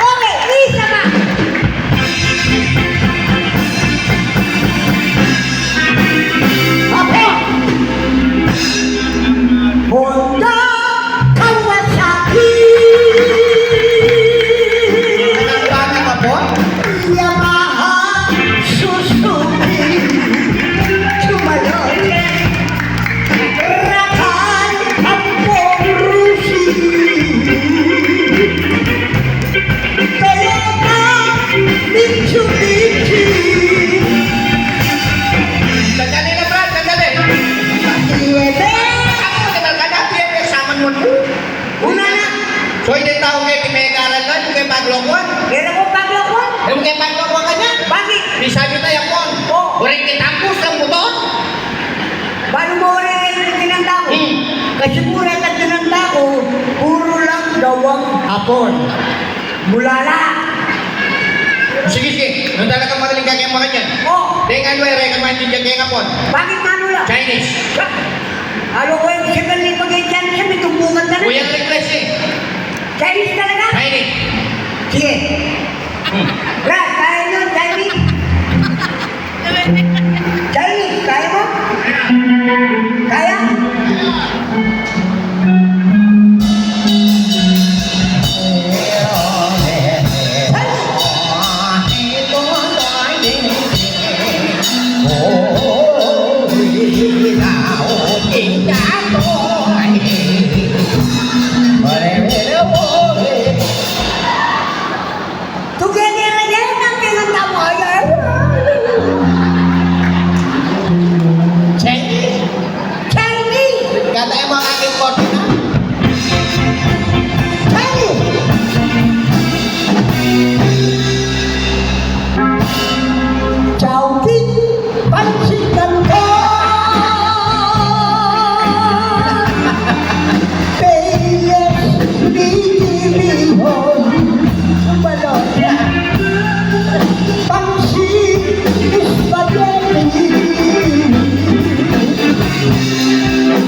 Okay, isa pa. Hapon. Honda Kawasaki. to be king. Sandali na, Brad, sandali. Siete. Ako, kinalkada, piyempre, saman mo. Una na. So, hindi tao kayo kimekaran lang, yung kayo paglokwan. Meron ko paglakon. Yung kayo paglokwan ka niya. Bakit? Bisa nyo na yapon. Oo. Uring kitapos ng buton. Bago mo rin yung tinanda ko? Kasi puro yung tinanda ko, puro lang dawang hapon. Mulala. Sige, sige. Nung talagang magaling ka kayo mga yan. Oh, Dengan ano, recommend din dyan kayo ngapon. bakit manula? Chinese. Ano ko yung sibali pag-iyan siya, may tumbukan na rin. Kuyang request eh. Chinese talaga? Chinese. Sige. Brad, kaya nyo, Chinese? Chinese, kaya mo? Kaya? Together again, ang pinunta mo. Chinese. Chinese! Kata yung mga aking korte na. Chinese! Chowking, pansit canton. Payas, bibihon, balota. Pansit, spaghetti.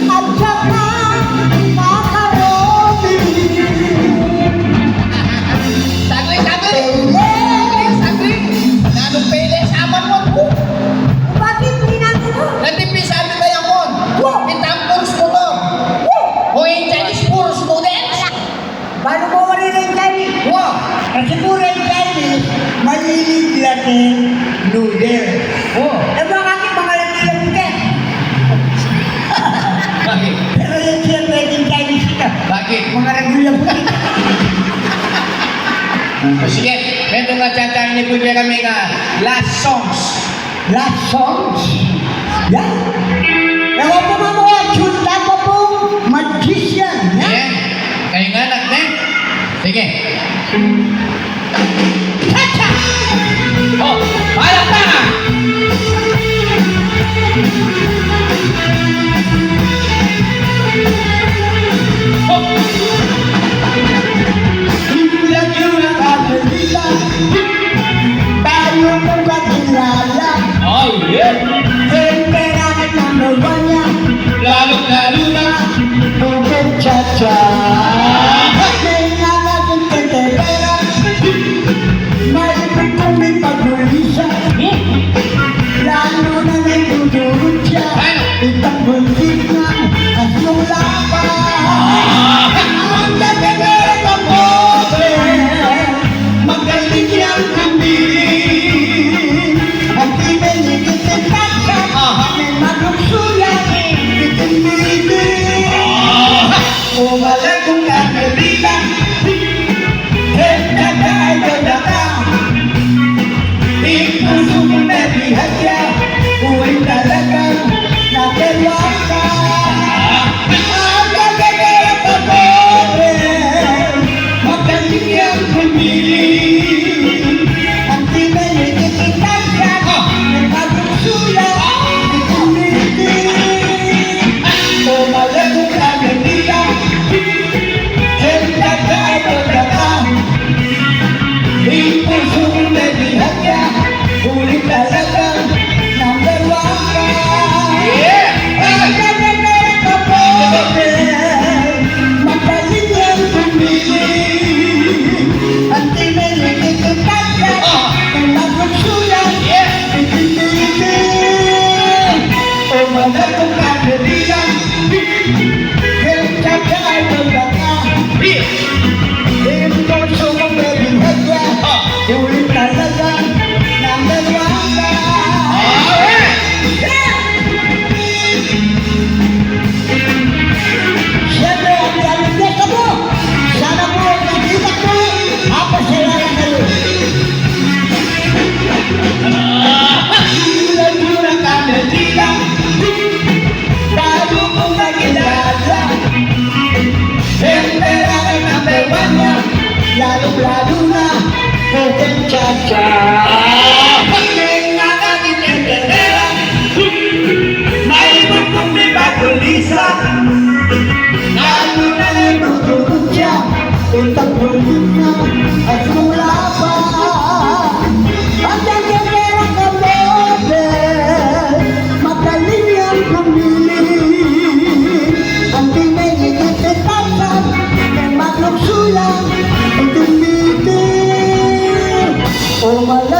At saka macaroni. Saglit, saglit. Payas! Saglit. Nanong pele sa aman mo. Bakit minato mo? Natipisan mo tayo mo. Wow! Kitang puros mo to. Kung yung Chinese puros students. Bago mo rin ang Chinese? Wow. Kasi puro yung Chinese, malilig laking noodle. Oh. Eh bakit mga laking laking? Bakit? Pero yung siya pwedeng Chinese ito. Bakit? Mga regular po ito. O sige, meron nga tiyatayin ni Pugya kami nga last songs. Last songs. Yan. Ewan po mga chunta po pong magician. Yan. Ayan. Kayo nga anak na. Sige. Cha-cha! Oh, palak na! Oh. Ilan yung nakakalipa, tayo kong kakilala. Oh, yeah. Kailangan ng nawa niya, Lalo na. bukod cha-cha. May nakating pera, Parang mahal